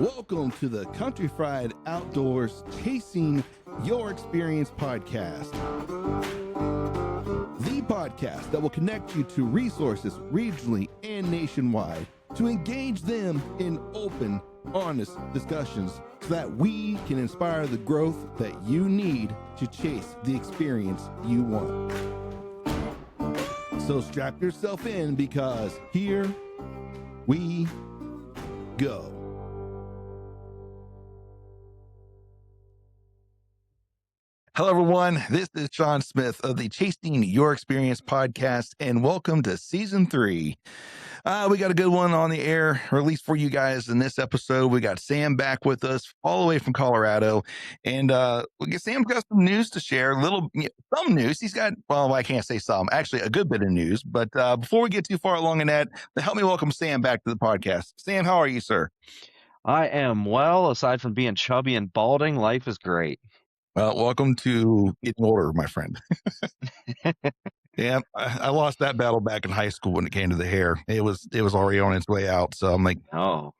Welcome to the Country Fried Outdoors Chasing Your Experience podcast. The podcast that will connect you to resources regionally and nationwide to engage them in open, honest discussions so that we can inspire the growth that you need to chase the experience you want. So strap yourself in because here we go. Hello, everyone. This is Sean Smith of the Chasing Your Experience podcast, and welcome to season 3. We got a good one on the air, or at least for you guys in this episode. We got Sam back with us all the way from Colorado, and Sam's got some news to share. Some news. He's got, well, I can't say some, actually a good bit of news. But before we get too far along in that, help me welcome Sam back to the podcast. Sam, how are you, sir? I am well. Aside from being chubby and balding, life is great. Well, welcome to getting older, my friend. Yeah, I lost that battle back in high school when it came to the hair. It was already on its way out. So I'm like, oh.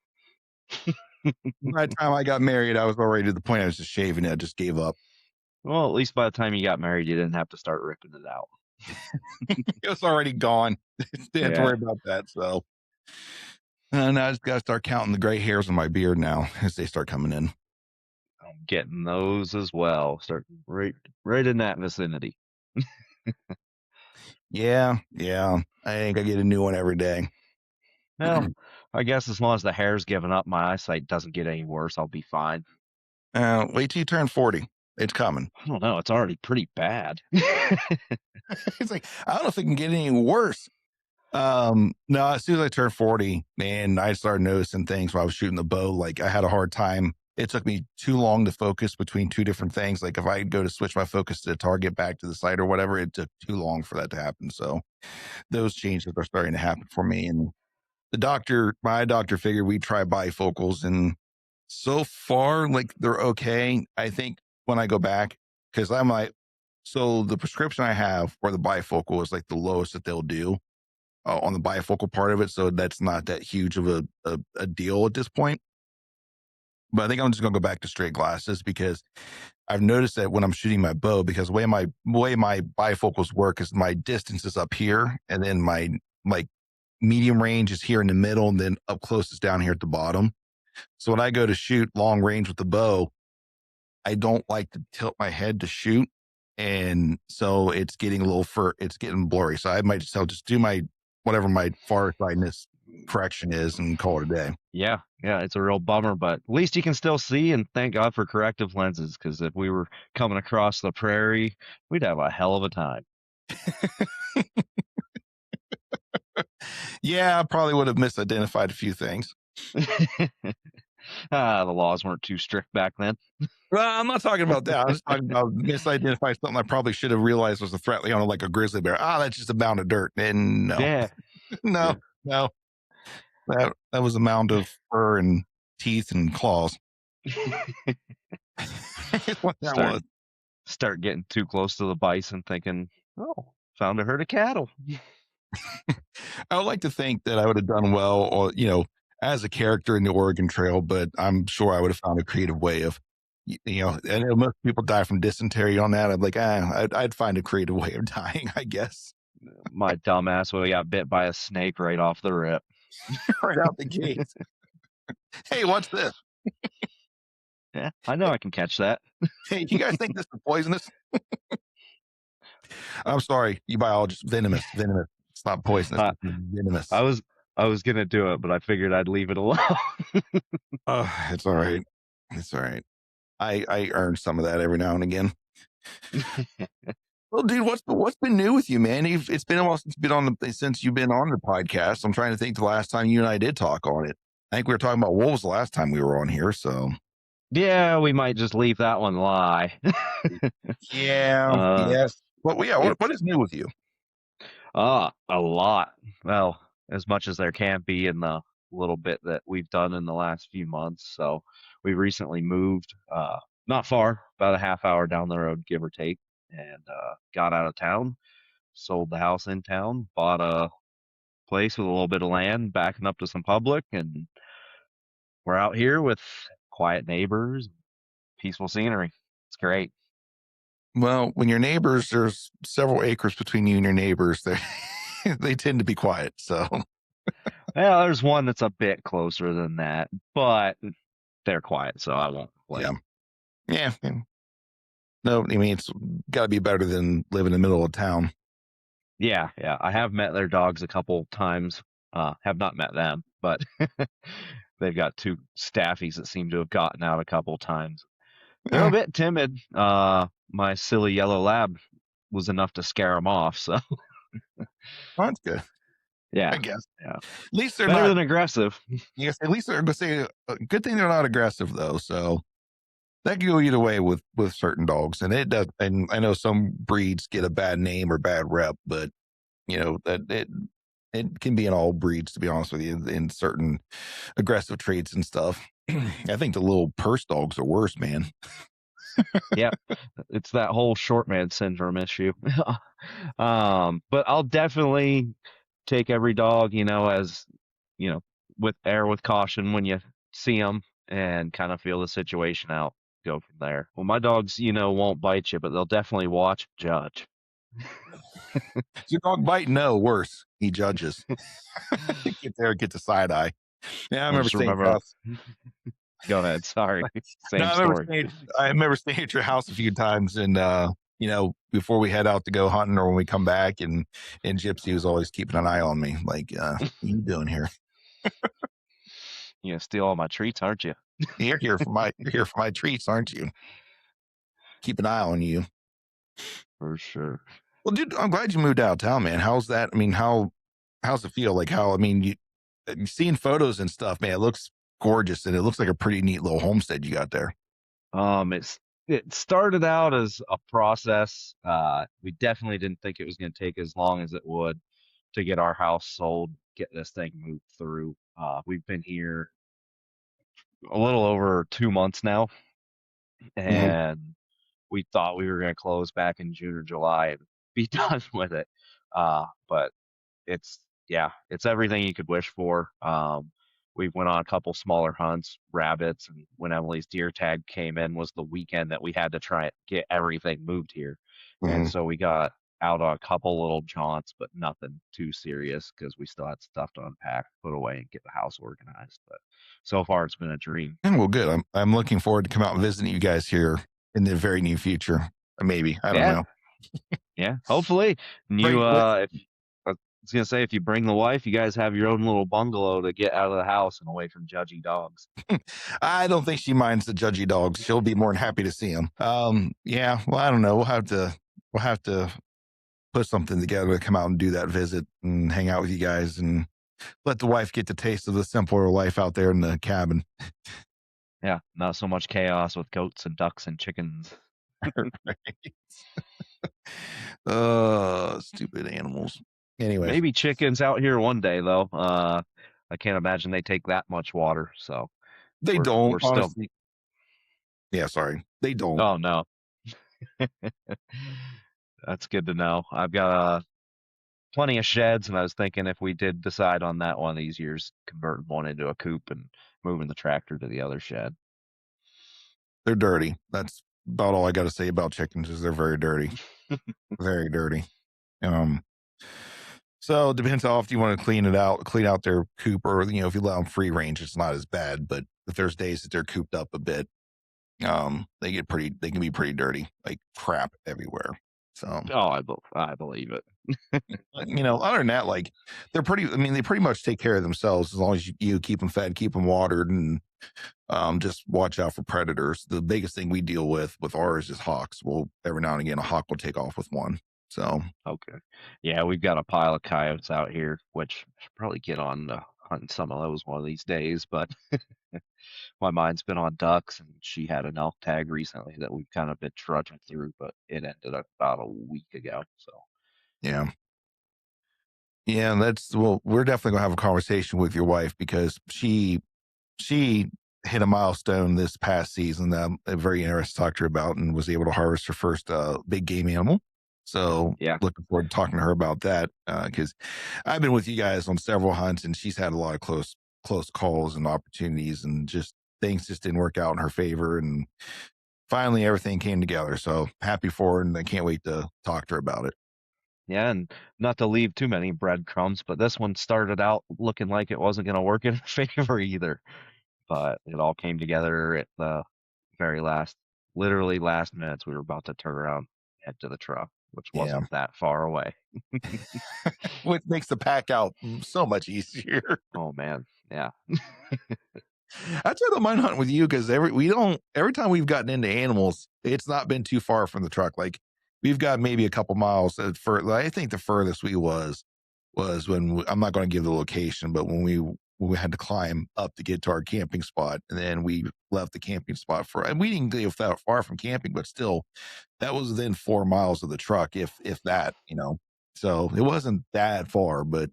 By the time I got married, I was already to the point I was just shaving it. I just gave up. Well, at least by the time you got married, you didn't have to start ripping it out. It was already gone. Didn't have to worry about that. So now I just got to start counting the gray hairs on my beard now as they start coming in. I'm getting those as well. Start right in that vicinity. Yeah. I think I get a new one every day. Well, I guess as long as the hair's giving up, my eyesight doesn't get any worse, I'll be fine. Wait till you turn 40. It's coming. I don't know. It's already pretty bad. It's like, I don't know if it can get any worse. No, as soon as I turned 40, man, I started noticing things while I was shooting the bow. Like I had a hard time. It took me too long to focus between two different things. Like if I go to switch my focus to the target back to the sight or whatever, it took too long for that to happen. So those changes are starting to happen for me. And my doctor figured we'd try bifocals, and so far, like they're okay. I think when I go back, because I'm like, so the prescription I have for the bifocal is like the lowest that they'll do on the bifocal part of it. So that's not that huge of a deal at this point. But I think I'm just going to go back to straight glasses because I've noticed that when I'm shooting my bow, because the way my bifocals work is my distance is up here, and then my medium range is here in the middle, and then up close is down here at the bottom. So when I go to shoot long range with the bow, I don't like to tilt my head to shoot, and so it's getting it's getting blurry. So I might just do my whatever my far sightedness correction is and call it a day. Yeah, it's a real bummer, but at least you can still see, and thank God for corrective lenses, because if we were coming across the prairie, we'd have a hell of a time. Yeah, I probably would have misidentified a few things. The laws weren't too strict back then. Well, I'm not talking about that. I was talking about misidentified something I probably should have realized was a threat, like a grizzly bear. That's just a mound of dirt. And no. Yeah. No. That was a mound of fur and teeth and claws. What that was. Start getting too close to the bison, thinking, oh, found a herd of cattle. I would like to think that I would have done well, or as a character in the Oregon Trail, but I'm sure I would have found a creative way of, I know most people die from dysentery on that. I'm like, I'd find a creative way of dying, I guess. My dumbass would have got bit by a snake right off the rip. Right out the gate. Hey, what's this? Yeah, I know I can catch that. Hey, you guys think this is poisonous? I'm sorry, you biologists. Venomous. It's not poisonous. Venomous. I was gonna do it, but I figured I'd leave it alone. It's all right. I earn some of that every now and again. Well, dude, what's been new with you, man? It's been a while since you've been on the podcast. I'm trying to think the last time you and I did talk on it. I think we were talking about wolves the last time we were on here. So yeah, we might just leave that one lie. Yeah. Yes. What is new with you? A lot. Well, as much as there can be in the little bit that we've done in the last few months. So we recently moved, not far, about a half hour down the road, give or take, and got out of town, sold the house in town, bought a place with a little bit of land backing up to some public, and we're out here with quiet neighbors, peaceful scenery. It's great. Well, when your neighbors, there's several acres between you and your neighbors. They they tend to be quiet. So Well, there's one that's a bit closer than that, but they're quiet, so I won't yeah, complain. yeah. No, I mean it's got to be better than living in the middle of town. Yeah, yeah. I have met their dogs a couple times. Have not met them, but they've got two staffies that seem to have gotten out a couple times. They're a Eh, bit timid. My silly yellow lab was enough to scare them off. So well, that's good, I yeah, guess. yeah. At least they're Better not. than aggressive. Yes, at least they're going to say. Good thing they're not aggressive though. So that can go either way with certain dogs, and it does. And I know some breeds get a bad name or bad rep, but that it can be in all breeds, to be honest with you, in certain aggressive traits and stuff. I think the little purse dogs are worse, man. Yep. It's that whole short man syndrome issue. But I'll definitely take every dog, as, you know, with air with caution when you see them and kind of feel the situation out, go from there. Well, my dogs, won't bite you, but they'll definitely watch, judge. Is your dog bite? No, worse. He judges. Get there, get the side eye. Yeah, I I remember just staying at remember, your house. go ahead. Sorry. No, Same story. I remember staying at your house a few times, and before we head out to go hunting or when we come back, and Gypsy was always keeping an eye on me, like, what are you doing here? You steal all my treats, aren't you? You're here for my treats, aren't you? Keep an eye on you. For sure. Well, dude, I'm glad you moved out of town, man. How's that? I mean, how's it feel? Like how? I mean, you seeing photos and stuff, man. It looks gorgeous, and it looks like a pretty neat little homestead you got there. It started out as a process. We definitely didn't think it was going to take as long as it would to get our house sold, get this thing moved through. We've been here a little over 2 months now, Hmm. and we thought we were going to close back in June or July and be done with it. But it's yeah, it's everything you could wish for. We went on a couple smaller hunts, rabbits, and when Emily's deer tag came in was the weekend that we had to try and get everything moved here. And Hmm. so we got out on a couple little jaunts, but nothing too serious because we still had stuff to unpack, put away, and get the house organized. But so far, it's been a dream. And well, good. I'm looking forward to come out and visiting you guys here in the very near future. Maybe I don't Yeah, know. yeah. Hopefully, and Bring if I was gonna say, if you bring the wife, you guys have your own little bungalow to get out of the house and away from judgy dogs. I don't think she minds the judgy dogs. She'll be more than happy to see them. Yeah. Well, I don't know. We'll have to put something together to come out and do that visit and hang out with you guys and let the wife get the taste of the simpler life out there in the cabin. Yeah, not so much chaos with goats and ducks and chickens. Stupid animals. Anyways, Maybe chickens out here one day though. I can't imagine they take that much water. So they we're don't, still. honestly. Yeah, sorry. They don't. Oh no, that's good to know. I've got plenty of sheds, and I was thinking if we did decide on that one of these years, converting one into a coop and moving the tractor to the other shed. They're dirty. That's about all I got to say about chickens is they're very dirty. Very dirty. Um, so it depends how often you want to clean out their coop, or if you allow them free range, it's not as bad. But if there's days that they're cooped up a bit, they can be pretty dirty, like crap everywhere. So Oh, I believe it. other than that, like they pretty much take care of themselves as long as you keep them fed, keep them watered, and just watch out for predators. The biggest thing we deal with ours is hawks. Well, every now and again, a hawk will take off with one. So Okay. Yeah, we've got a pile of coyotes out here, which I should probably get on hunting some of those one of these days. But my mind's been on ducks, and she had an elk tag recently that we've kind of been trudging through, but it ended up about a week ago. So yeah, yeah, we're definitely gonna have a conversation with your wife because she hit a milestone this past season that I'm very interested to talk to her about, and was able to harvest her first big game animal. So yeah, looking forward to talking to her about that because I've been with you guys on several hunts, and she's had a lot of close close calls and opportunities, and just things just didn't work out in her favor. And finally, everything came together. So happy for her, and I can't wait to talk to her about it. Yeah, and not to leave too many breadcrumbs, but this one started out looking like it wasn't going to work in her favor either. But it all came together at the very last, literally last minutes. We were about to turn around, head to the truck, which Yeah, wasn't that far away. which makes the pack out so much easier. Oh man, yeah, That's why I don't mind hunting with you, because every time we've gotten into animals, it's not been too far from the truck. Like we've got maybe a couple miles. I think the furthest was when I'm not going to give the location, but when we had to climb up to get to our camping spot, and then we left the camping spot and we didn't go that far from camping, but still, that was within 4 miles of the truck, if that, you know. So it wasn't that far, but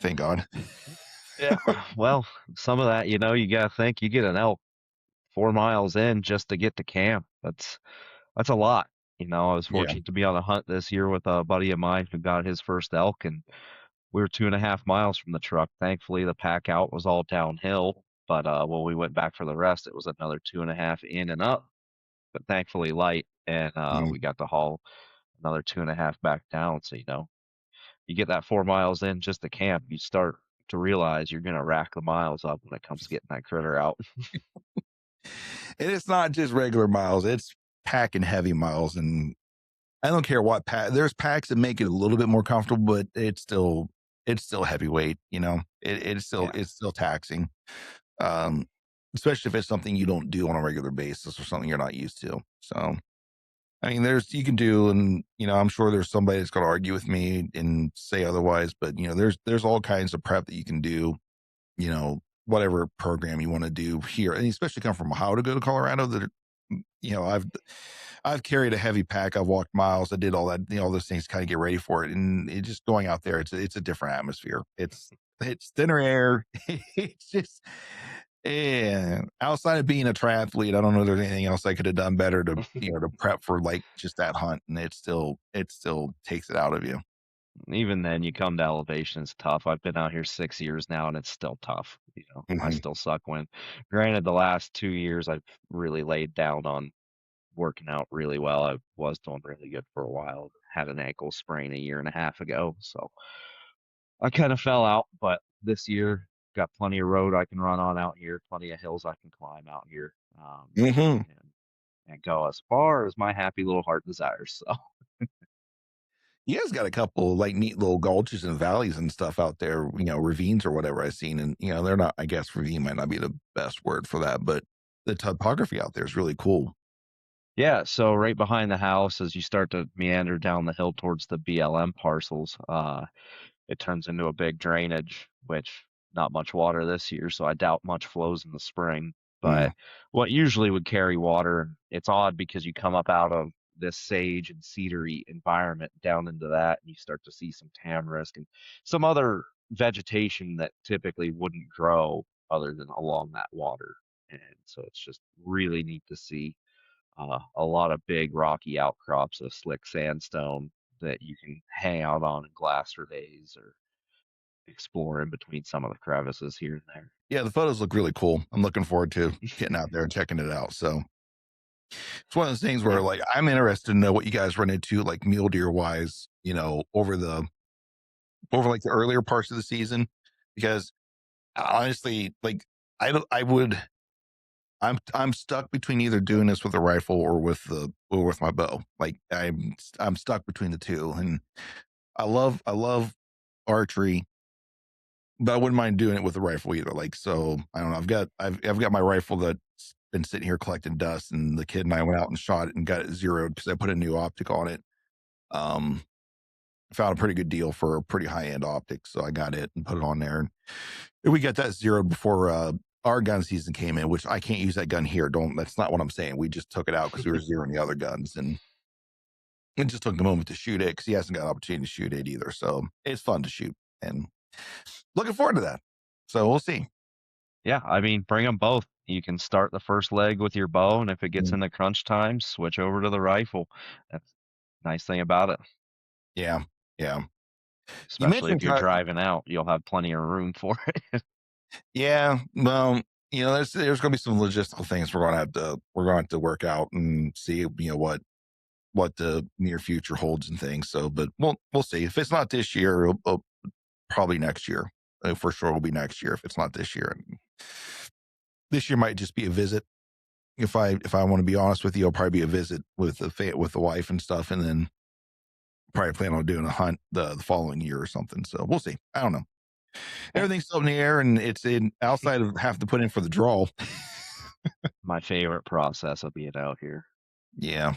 thank God. yeah. Well, some of that, you got to think you get an elk 4 miles in just to get to camp. That's a lot. I was Yeah. fortunate to be on a hunt this year with a buddy of mine who got his first elk, and we were 2.5 miles from the truck. Thankfully, the pack out was all downhill, but when we went back for the rest, it was another 2.5 in and up, but thankfully light, and Mm. we got to haul another 2.5 back down. So you get that 4 miles in just to camp, you start to realize you're gonna rack the miles up when it comes to getting that critter out. And it's not just regular miles, it's packing heavy miles. And I don't care what pack. There's packs that make it a little bit more comfortable, but it's still heavyweight. Yeah. It's still taxing. Um, Especially if it's something you don't do on a regular basis or something you're not used to. So I mean, you can do, and I'm sure there's somebody that's going to argue with me and say otherwise. But there's all kinds of prep that you can do. Whatever program you want to do here, and especially come from Ohio to go to Colorado. I've carried a heavy pack. I've walked miles. I did all that, all those things to kind of get ready for it. And it just going out there, it's a different atmosphere. It's thinner air. It's just, and outside of being a triathlete, I don't know if there's anything else I could have done better to prep for like just that hunt. And it still takes it out of you. Even then, you come to elevation, it's tough. I've been out here 6 years now, and it's still tough. I Mhm. still suck when. Granted, the last 2 years I've really laid down on working out really well. I was doing really good for a while. Had an ankle sprain a year and a half ago, so I kind of fell out. But this year, got plenty of road I can run on out here, plenty of hills I can climb out here, Mhm. and go as far as my happy little heart desires. So You guys got a couple like neat little gulches and valleys and stuff out there, ravines or whatever I've seen. And, they're not, I guess ravine might not be the best word for that, but the topography out there is really cool. yeah, so right behind the house, as you start to meander down the hill towards the BLM parcels, it turns into a big drainage, which not much water this year, so I doubt much flows in the spring. Mm. But what usually would carry water, it's odd because you come up out of this sage and cedary environment down into that, and you start to see some tamarisk and some other vegetation that typically wouldn't grow other than along that water. And so it's just really neat to see a lot of big rocky outcrops of slick sandstone that you can hang out on in glass for days or explore in between some of the crevices here and there. Yeah, the photos look really cool. I'm looking forward to getting out there and checking it out. So it's one of those things where Yeah. like I'm interested to know what you guys run into, like mule deer wise, over like the earlier parts of the season, because honestly, like I don't, I would, I'm stuck between either doing this with a rifle or with my bow. Like I'm stuck between the two, and I love archery, but I wouldn't mind doing it with a rifle either. Like so, I don't know. I've got my rifle that's been sitting here collecting dust, and the kid and I went out and shot it and got it zeroed because I put a new optic on it. Um, Found a pretty good deal for a pretty high end optic, so I got it and put it on there. And we got that zeroed before our gun season came in, which I can't use that gun here. Don't. That's not what I'm saying. We just took it out because we were zeroing the other guns, and it just took the moment to shoot it because he hasn't got an opportunity to shoot it either. So it's fun to shoot, and looking forward to that. So we'll see. Yeah, I mean, bring them both. You can start the first leg with your bow, and if it gets Mm. into crunch time, switch over to the rifle. That's the nice thing about it, Yeah, yeah. You especially if mentioned you're driving out, you'll have plenty of room for it. Yeah, well, there's going to be some logistical things we're going to have to work out and see, what the near future holds and things. So, but we'll see. If it's not this year, it'll probably next year. For sure, will be next year if it's not this year. And this year might just be a visit. If I want to be honest with you, it'll probably be a visit with the wife and stuff, and then probably plan on doing a hunt the following year or something. So we'll see. I don't know. Yeah, Everything's still in the air, and it's in outside of have to put in for the draw. my favorite process of being out here. Yeah.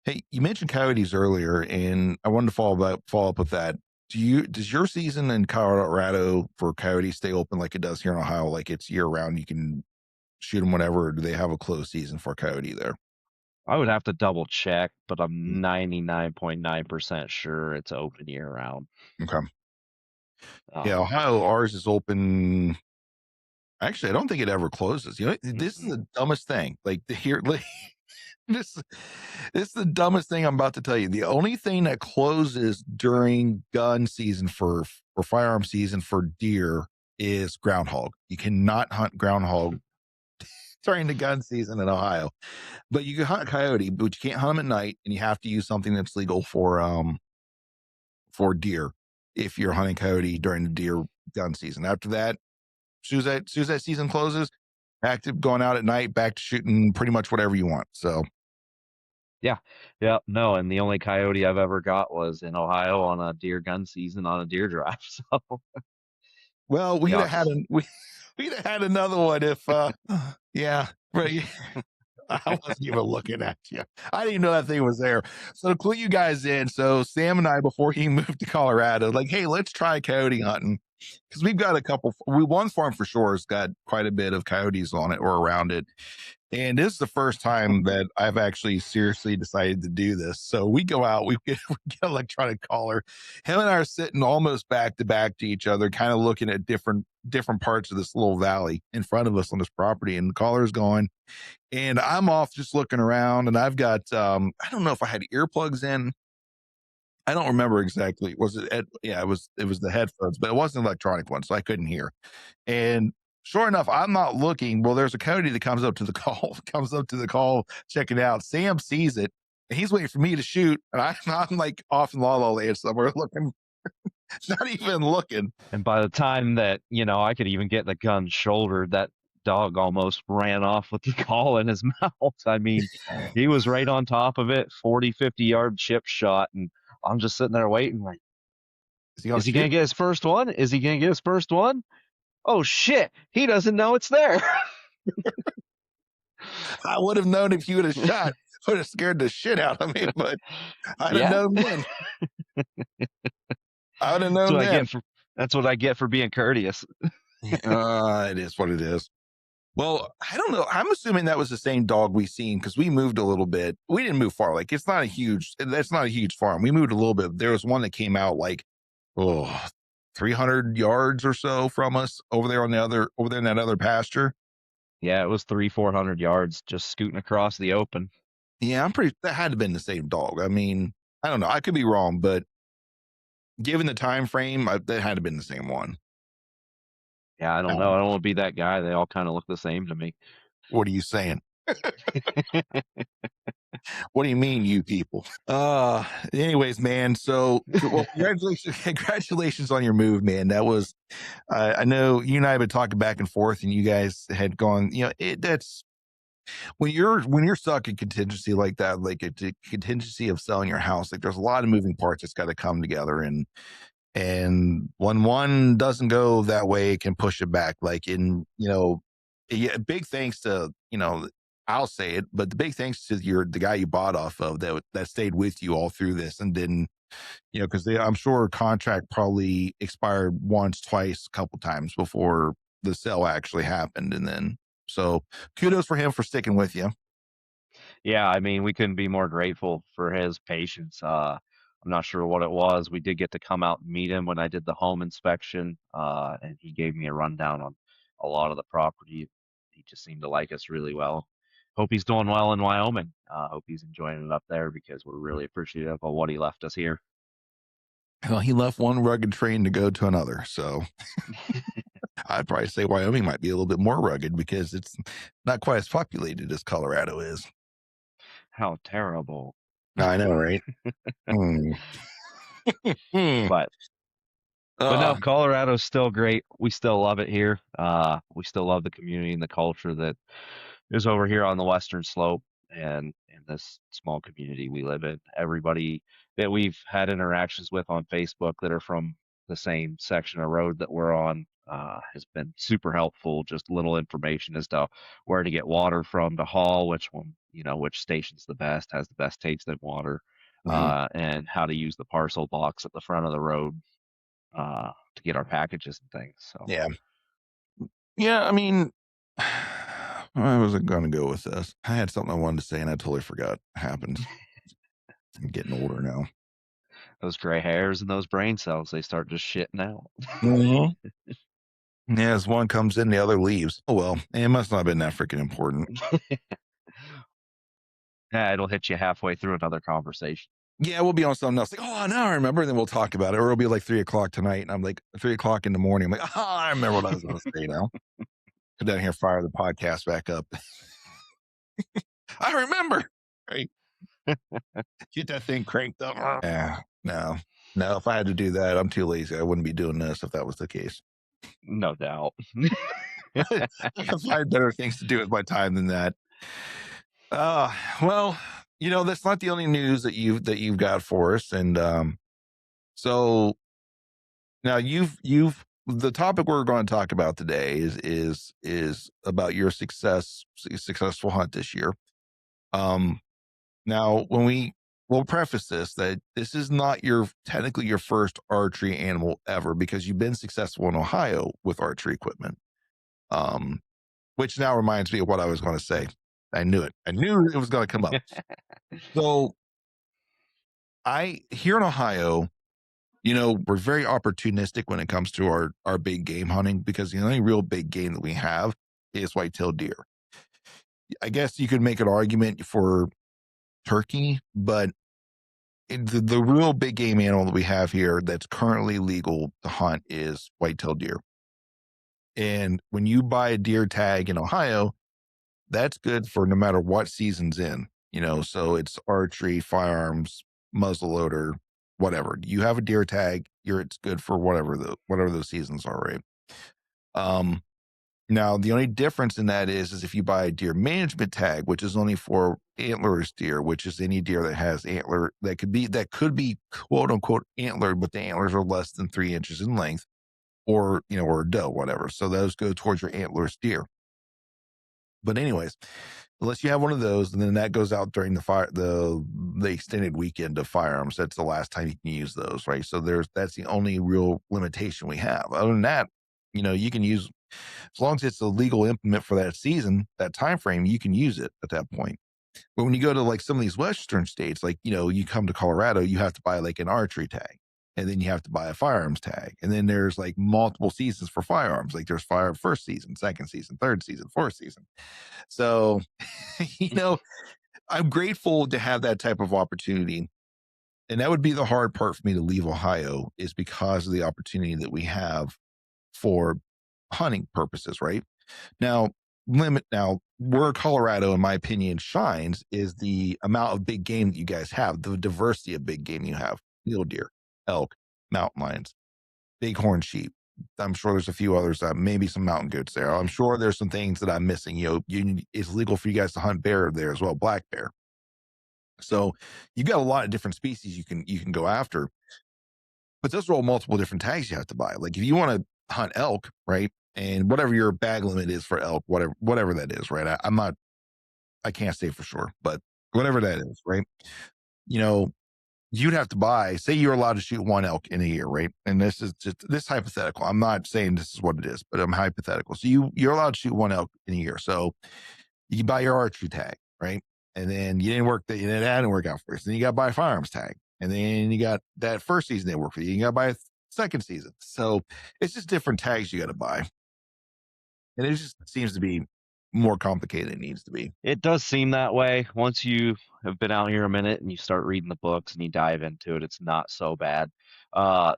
Hey, you mentioned coyotes earlier, and I wanted to follow up with that. Does your season in Colorado for coyotes stay open like it does here in Ohio? Like it's year round, you can shoot them whenever, or do they have a closed season for coyote there? I would have to double check, but Mm, I'm 99.9% sure it's open year round. okay. Yeah, Um, Ohio, ours is open. Actually, I don't think it ever closes. This is mm-mm. the dumbest thing. Like here, this this is the dumbest thing I'm about to tell you. The only thing that closes during gun season for firearm season for deer is groundhog. You cannot hunt groundhog during the gun season in Ohio, but you can hunt coyote, but you can't hunt them at night, and you have to use something that's legal for deer if you're hunting coyote during the deer gun season. After that, as soon as that season closes, back to going out at night, back to shooting pretty much whatever you want. So, Yeah, yeah, no, and the only coyote I've ever got was in Ohio on a deer gun season on a deer drive. So, well, we'd have had yucks. we'd have had another one if yeah, right. I wasn't even looking at you. I didn't even know that thing was there. So to clue you guys in, so Sam and I, before he moved to Colorado, like, hey, let's try coyote hunting because we've got a couple. One farm for sure has got quite a bit of coyotes on it or around it, and this is the first time that I've actually seriously decided to do this. So we go out, we get an electronic collar. Him and I are sitting almost back to back to each other, kind of looking at different parts of this little valley in front of us on this property, and the collar's going and I'm off just looking around, and I've got I don't know if I had earplugs in. I don't remember exactly. Was it yeah, it was the headphones, but it wasn't an electronic one, so I couldn't hear. And sure enough, I'm not looking. Well, there's a coyote that comes up to the call, comes up to the call, checking it out. Sam sees it, and he's waiting for me to shoot. And I'm like off in La La Land somewhere looking, not even looking. And by the time that, I could even get the gun shouldered, that dog almost ran off with the call in his mouth. I mean, he was right on top of it, 40, 50-yard chip shot. And I'm just sitting there waiting, like, Is he gonna is he going shoot? to get his first one? Is he going to get his first one? Oh, shit. He doesn't know it's there. I would have known if you would have shot. Would have scared the shit out of me, but I'd have Yeah. known then. I would have That's known what I then. get for that's what I get for being courteous. It is what it is. Well, I don't know. I'm assuming that was the same dog we seen because we moved a little bit. We didn't move far. Like that's not a huge farm. We moved a little bit. There was one that came out like, oh, 300 yards or so from us over there in that other pasture. Yeah, it was 400 yards just scooting across the open. Yeah, that had to have been the same dog. I mean, I don't know. I could be wrong, but given the time frame, that had to have been the same one. Yeah, I don't know. I don't want to be that guy. They all kind of look the same to me. What are you saying? What do you mean, you people? Anyways, man. So, well, congratulations, congratulations on your move, man. That was, I know you and I have been talking back and forth, and you guys had gone. That's when you're stuck in contingency like that, like a contingency of selling your house. Like, there's a lot of moving parts that's got to come together, and when one doesn't go that way, it can push it back. Like yeah, big thanks to I'll say it, but the big thanks to the guy you bought off of that stayed with you all through this and didn't because I'm sure contract probably expired once, twice, a couple times before the sale actually happened, and then so kudos for him for sticking with you. Yeah, I mean, we couldn't be more grateful for his patience. I'm not sure what it was. We did get to come out and meet him when I did the home inspection, and he gave me a rundown on a lot of the property. He just seemed to like us really well. Hope he's doing well in Wyoming. Hope he's enjoying it up there because we're really appreciative of what he left us here. Well, he left one rugged train to go to another, so I'd probably say Wyoming might be a little bit more rugged because it's not quite as populated as Colorado is. How terrible. I know, right? Hmm. Hmm. But no, Uh, Colorado's still great. We still love it here. We still love the community and the culture that is over here on the western slope and in this small community we live in. Everybody that we've had interactions with on Facebook that are from the same section of road that we're on has been super helpful. Just little information as to where to get water from to haul, which one, which station's the best, has the best tasting water, mhm. and how to use the parcel box at the front of the road to get our packages and things. So Yeah. Yeah. I mean, I wasn't going to go with this. I had something I wanted to say and I totally forgot. It happens. I'm getting older now. those gray hairs and those brain cells, they start just shitting out. Mhm. Yeah, as one comes in, the other leaves. Oh well, it must not have been that freaking important. Yeah, it'll hit you halfway through another conversation. Yeah, we'll be on something else. Like, oh, now I remember. And then we'll talk about it, or it'll be like 3 o'clock tonight, and I'm like 3 o'clock in the morning. I'm like, oh, I remember what I was going to say now. Go down here, fire the podcast back up. I remember. Right, get that thing cranked up. Yeah, no, no. If I had to do that, I'm too lazy. I wouldn't be doing this if that was the case. No doubt. I can find better things to do with my time than that. Uh, well, that's not the only news that you've got for us, and so now you've the topic we're going to talk about today is about your successful hunt this year. Um, now we'll preface this that this is not your technically your first archery animal ever because you've been successful in Ohio with archery equipment. Um, which now reminds me of what I was going to say. I knew it. I knew it was going to come up. So I here in Ohio, we're very opportunistic when it comes to our big game hunting because the only real big game that we have is white-tailed deer. I guess you could make an argument for turkey, but the real big game animal that we have here that's currently legal to hunt is white-tailed deer. And when you buy a deer tag in Ohio, that's good for no matter what season's in, so it's archery, firearms, muzzleloader, whatever. You have a deer tag, it's good for whatever those seasons are, right? Um, Now the only difference in that is if you buy a deer management tag, which is only for antlers deer, which is any deer that has antler that could be quote unquote antlered, but the antlers are less than 3 inches in length, or a doe, whatever. So those go towards your antlers deer. But anyways, unless you have one of those, and then that goes out during the extended weekend of firearms. That's the last time you can use those, right? So that's the only real limitation we have. Other than that, you can use as long as it's a legal implement for that season, that time frame, you can use it at that point. But when you go to like some of these western states, like you come to Colorado, you have to buy like an archery tag. And then you have to buy a firearms tag. And then there's like multiple seasons for firearms. Like there's fire first season, second season, third season, fourth season. So, you know, I'm grateful to have that type of opportunity. And that would be the hard part for me to leave Ohio is because of the opportunity that we have for hunting purposes, right? Now, where Colorado, in my opinion, shines is the amount of big game that you guys have, the diversity of big game you have. Mule deer, elk, mountain lions, bighorn sheep. I'm sure there's a few others, maybe some mountain goats there. I'm sure there's some things that I'm missing. It's legal for you guys to hunt bear there as well, black bear. So you got a lot of different species you can go after, but those are all multiple different tags you have to buy. Like if you want to hunt elk, right, and whatever your bag limit is for elk, whatever that is, right. I can't say for sure, but whatever that is, right. You know, you'd have to buy. Say you're allowed to shoot one elk in a year, right? And this is just this hypothetical. I'm not saying this is what it is, but I'm hypothetical. So you're allowed to shoot one elk in a year. So you buy your archery tag, right? And then you didn't work that didn't work out for you. So then you got to buy a firearms tag. And then you got that first season didn't work for you. You got to buy a second season. So it's just different tags you got to buy. And it just seems to be more complicated than it needs to be. It does seem that way. Once you have been out here a minute and you start reading the books and you dive into it, it's not so bad. Uh,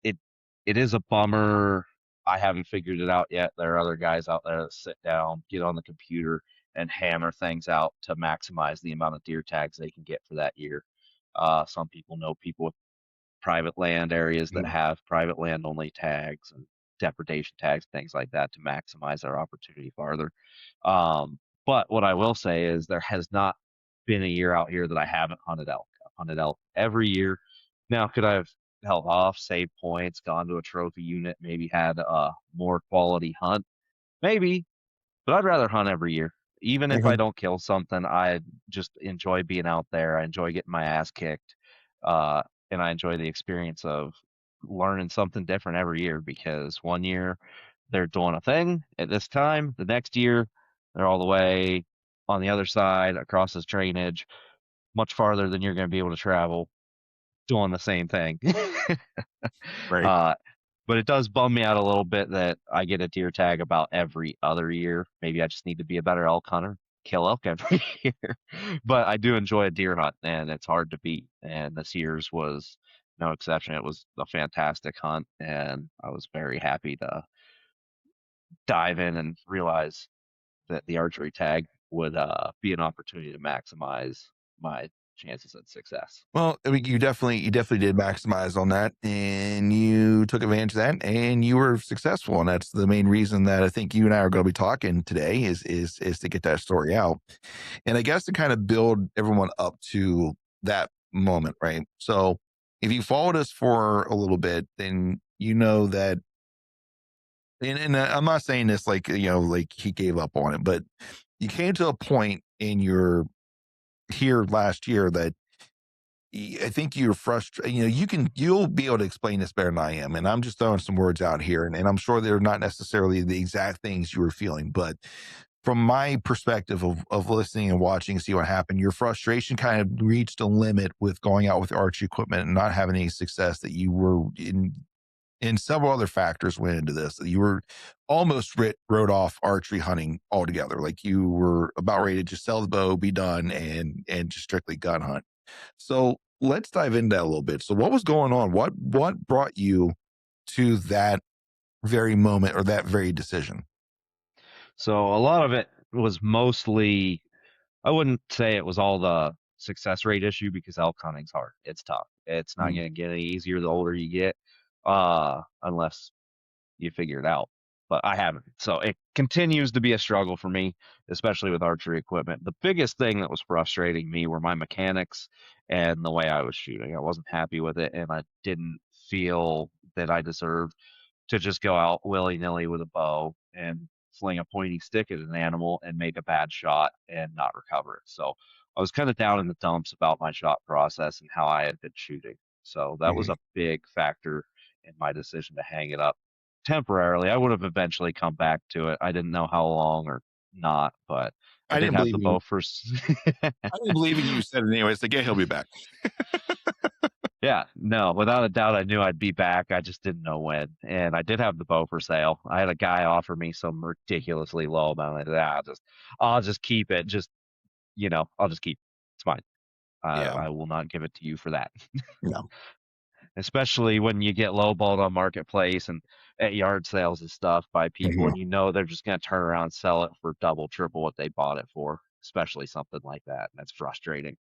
it it is a bummer. I haven't figured it out yet. There are other guys out there that sit down, get on the computer, and hammer things out to maximize the amount of deer tags they can get for that year. Some people know people with private land areas that Mhm. have private land only tags and depredation tags, things like that, to maximize their opportunity farther. But what I will say is there has not been a year out here that I haven't hunted elk. I've hunted elk every year. Now, could I have held off, saved points, gone to a trophy unit, maybe had a more quality hunt? Maybe, but I'd rather hunt every year. Even if I Mhm. don't kill something, I just enjoy being out there. I enjoy getting my ass kicked. Uh, and I enjoy the experience of learning something different every year because one year they're doing a thing at this time, the next year they're all the way on the other side across this drainage, much farther than you're going to be able to travel doing the same thing. Right. uh, but it does bum me out a little bit that I get a deer tag about every other year. Maybe I just need to be a better elk hunter, kill elk every year. But I do enjoy a deer hunt, and it's hard to beat. And this year's was no exception. It was a fantastic hunt, and I was very happy to dive in and realize that the archery tag would be an opportunity to maximize my chances at success. Well, I mean, you definitely did maximize on that, and you took advantage of that, and you were successful, and that's the main reason that I think you and I are going to be talking today is to get that story out, and I guess to kind of build everyone up to that moment, right? So, if you followed us for a little bit, then you know that, and I'm not saying this like like he gave up on it, but you came to a point in your here last year that I think you're frustrated. You'll be able to explain this better than I am. And I'm just throwing some words out here. And I'm sure they're not necessarily the exact things you were feeling. But from my perspective of listening and watching, see what happened, your frustration kind of reached a limit with going out with archery equipment and not having any success that you were in. And several other factors went into this. You were almost wrote off archery hunting altogether. Like you were about ready to just sell the bow, be done, and just strictly gun hunt. So let's dive into that a little bit. So what was going on? What brought you to that very moment or that very decision? So a lot of it was mostly, I wouldn't say it was all the success rate issue because elk hunting's hard. It's tough. It's not Mhm. going to get any easier the older you get, unless you figure it out. But I haven't. So it continues to be a struggle for me, especially with archery equipment. The biggest thing that was frustrating me were my mechanics and the way I was shooting. I wasn't happy with it, and I didn't feel that I deserved to just go out willy nilly with a bow and fling a pointy stick at an animal and make a bad shot and not recover it. So I was kind of down in the dumps about my shot process and how I had been shooting. So that was Mhm. a big factor in my decision to hang it up temporarily. I would have eventually come back to it. I didn't know how long or not, but I I did didn't have believe the you. bow first. I didn't believe in you. Said it anyway. It's like, yeah, he'll be back. Yeah, no, without a doubt, I knew I'd be back. I just didn't know when. And I did have the bow for sale. I had a guy offer me some ridiculously low amount. I said, I'll just keep it. Just, I'll just keep it. It's fine. Yeah. I will not give it to you for that. No. Especially when you get lowballed on marketplace and at yard sales and stuff by people, Mhm. and they're just going to turn around and sell it for double, triple what they bought it for. Especially something like that. And that's frustrating.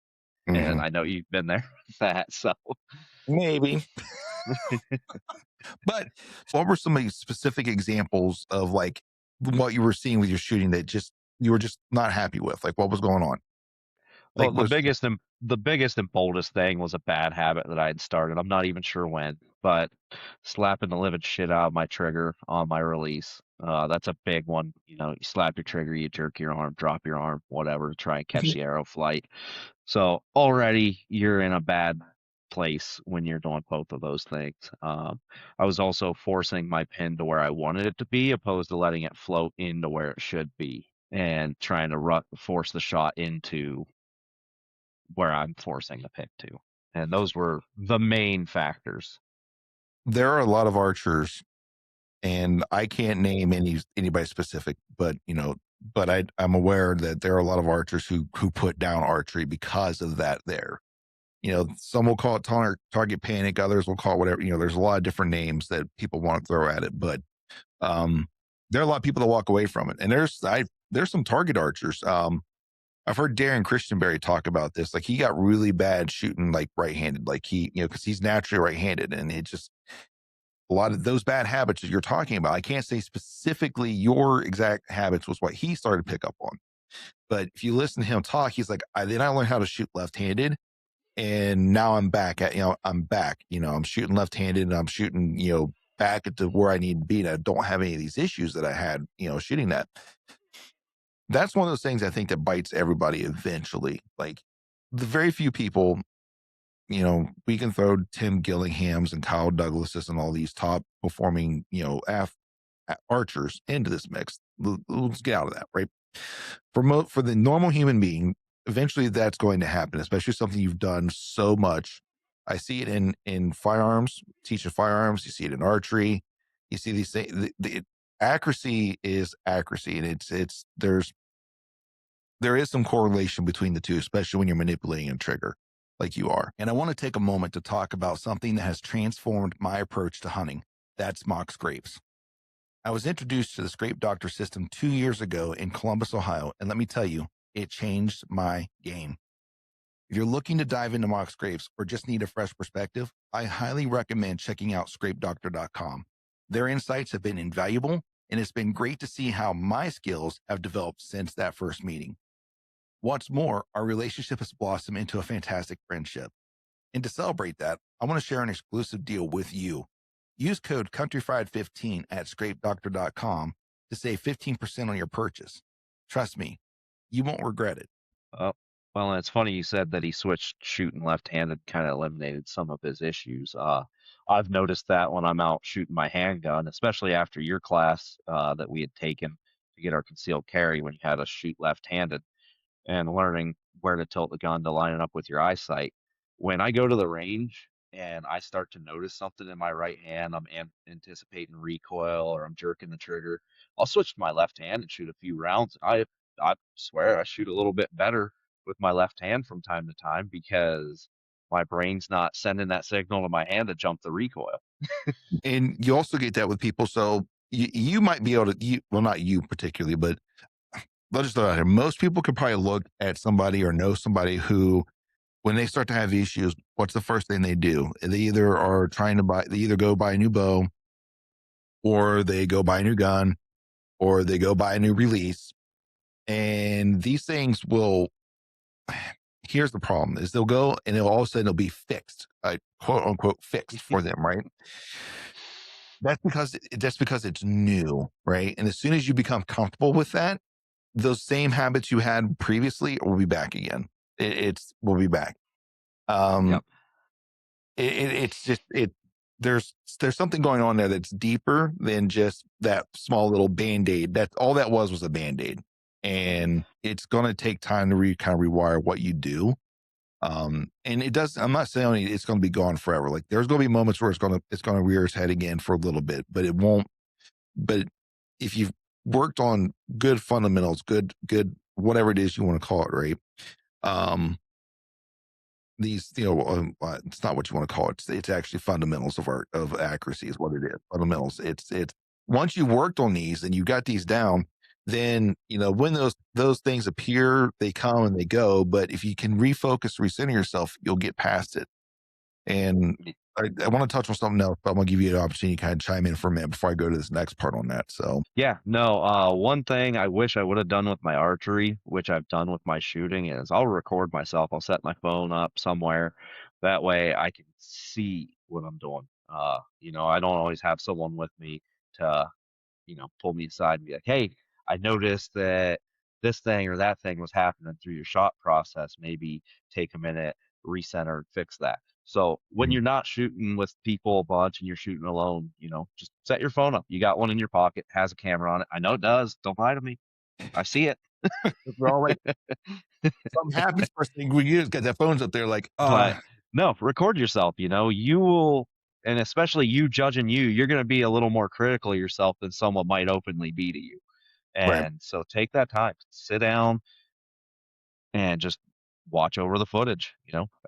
And Mhm. I know you've been there with that. So. Maybe. But what were some of the specific examples of like what you were seeing with your shooting that just you were just not happy with? Like what was going on? Like Well, was the biggest and boldest thing was a bad habit that I had started. I'm not even sure when, but slapping the living shit out of my trigger on my release. That's a big one. You slap your trigger, you jerk your arm, drop your arm, whatever, to try and catch the arrow flight. So already you're in a bad place when you're doing both of those things. I was also forcing my pin to where I wanted it to be, opposed to letting it float into where it should be, and trying to force the shot into where I'm forcing the pick to. And those were the main factors. there are a lot of archers and I can't name anybody specific, but I'm aware that there are a lot of archers who put down archery because of that there. Some will call it target panic, others will call it whatever. There's a lot of different names that people want to throw at it, but Um, there are a lot of people that walk away from it, and there's some target archers. I've heard Darren Christianberry talk about this. Like he got really bad shooting like right-handed, like because he's naturally right-handed, and it just a lot of those bad habits that you're talking about. I can't say specifically your exact habits was what he started to pick up on, but if you listen to him talk, he's like, then I learned how to shoot left-handed, and now I'm back at I'm back. I'm shooting left-handed, and I'm shooting back at to where I need to be. And I don't have any of these issues that I had shooting that. That's one of those things I think that bites everybody eventually. Like the very few people, we can throw Tim Gillinghams and Kyle Douglases and all these top performing, archers into this mix. Let's get out of that, right? For the normal human being, eventually that's going to happen, especially something you've done so much. I see it in firearms, teaching firearms. You see it in archery. You see these things. The accuracy is accuracy, and there is some correlation between the two, especially when you're manipulating a trigger like you are. And I want to take a moment to talk about something that has transformed my approach to hunting. That's mock scrapes. I was introduced to the Scrape Doctor system 2 years ago in Columbus, Ohio, and let me tell you, it changed my game. If you're looking to dive into mock scrapes or just need a fresh perspective, I highly recommend checking out scrapedoctor.com. Their insights have been invaluable, and it's been great to see how my skills have developed since that first meeting. What's more, our relationship has blossomed into a fantastic friendship. And to celebrate that, I want to share an exclusive deal with you. Use code CountryFried15 at scrapedoctor.com to save 15% on your purchase. Trust me, you won't regret it. Oh, well, and it's funny you said that he switched shooting left-handed, kind of eliminated some of his issues. I've noticed that when I'm out shooting my handgun, especially after your class that we had taken to get our concealed carry when you had us shoot left-handed and learning where to tilt the gun to line it up with your eyesight. When I go to the range and I start to notice something in my right hand, I'm anticipating recoil or I'm jerking the trigger, I'll switch to my left hand and shoot a few rounds. I swear I shoot a little bit better with my left hand from time to time because my brain's not sending that signal to my hand to jump the recoil. And you also get that with people. So you might be able to, well, not you particularly, but let's just throw it out here. Most people could probably look at somebody or know somebody who, when they start to have issues, what's the first thing they do? They either go buy a new bow, or they go buy a new gun, or they go buy a new release. And these things will, here's the problem is they'll go and all of a sudden it'll be fixed, quote unquote fixed for them, right? That's because it's new, right? And as soon as you become comfortable with that, those same habits you had previously will be back again. It's will be back. Um, Yep. it's just it. There's something going on there that's deeper than just that small little band-aid. That all that was a band-aid, and it's going to take time to kind of rewire what you do. And it does. I'm not saying it's going to be gone forever. Like there's going to be moments where it's going to rear its head again for a little bit, but it won't. But if you've worked on good fundamentals, good whatever it is you want to call it, right? Um, these it's not what you want to call it. It's actually fundamentals of accuracy is what it is. Fundamentals. It's once you worked on these and you got these down, then when those things appear, they come and they go. But if you can refocus, recenter yourself, you'll get past it. And I want to touch on something else, but I'm gonna give you an opportunity to kind of chime in for a minute before I go to this next part on that. So Yeah, no, one thing I wish I would have done with my archery, which I've done with my shooting, is I'll record myself. I'll set my phone up somewhere. That way I can see what I'm doing. I don't always have someone with me to, pull me aside and be like, hey, I noticed that this thing or that thing was happening through your shot process. Maybe take a minute, recenter, and fix that. So when mhm. you're not shooting with people a bunch and you're shooting alone, just set your phone up. You got one in your pocket, has a camera on it. I know it does. Don't lie to me. I see it. We're all like, something happens first thing we use got that phone's up there like, But no, record yourself. You will, and especially you judging you're going to be a little more critical of yourself than someone might openly be to you. right. And so take that time, sit down and just watch over the footage,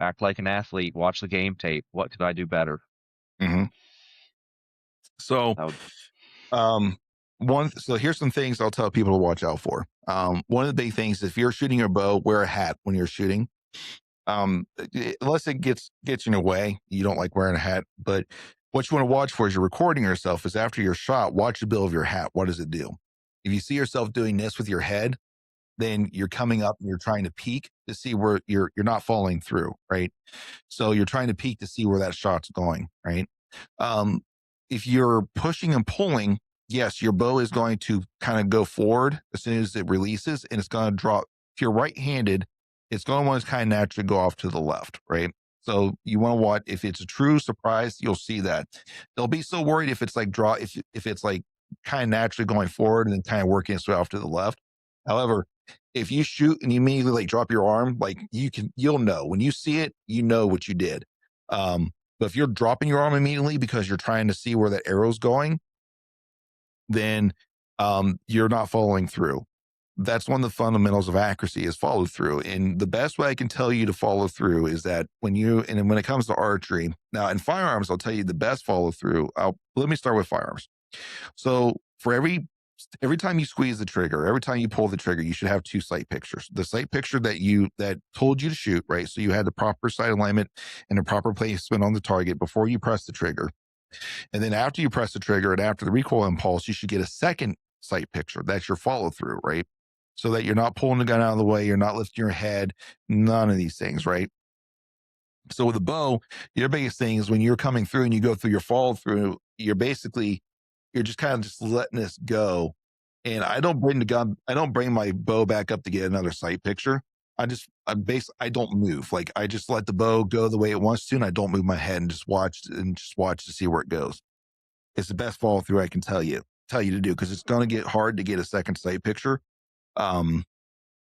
act like an athlete, watch the game tape. What could I do better? hmm So That would. Um, so here's some things I'll tell people to watch out for. One of the big things, if you're shooting your bow, wear a hat when you're shooting. Unless it gets in your way, you don't like wearing a hat. But what you want to watch for as you're recording yourself is after your shot, watch the bill of your hat. What does it do? If you see yourself doing this with your head, then you're coming up and you're trying to peek to see where you're not falling through, right? So you're trying to peek to see where that shot's going, right? Um, if you're pushing and pulling, yes, your bow is going to kind of go forward as soon as it releases, and it's going to drop. If you're right-handed, it's going to want to kind of naturally go off to the left, right? So you want to watch. If it's a true surprise, you'll see that. They'll be so worried if it's like draw if it's like kind of naturally going forward and then kind of working its way off to the left. However, if you shoot and you immediately like drop your arm, like you'll know when you see it, you know what you did. But if you're dropping your arm immediately because you're trying to see where that arrow's going, then you're not following through. That's one of the fundamentals of accuracy is follow through. And the best way I can tell you to follow through is that when it comes to archery, now in firearms, I'll tell you the best follow through. Let me start with firearms. So for every time you squeeze the trigger, every time you pull the trigger, you should have two sight pictures. The sight picture that told you to shoot, right? So you had the proper sight alignment and the proper placement on the target before you press the trigger. And then after you press the trigger and after the recoil impulse, you should get a second sight picture. That's your follow through, right? So that you're not pulling the gun out of the way, you're not lifting your head, none of these things, right? So with a bow, your biggest thing is when you're coming through and you go through your follow through, you're just kind of just letting this go. And I don't bring my bow back up to get another sight picture. I don't move. Like I just let the bow go the way it wants to, and I don't move my head and just watch to see where it goes. It's the best follow through I can tell you to do because it's going to get hard to get a second sight picture. Um,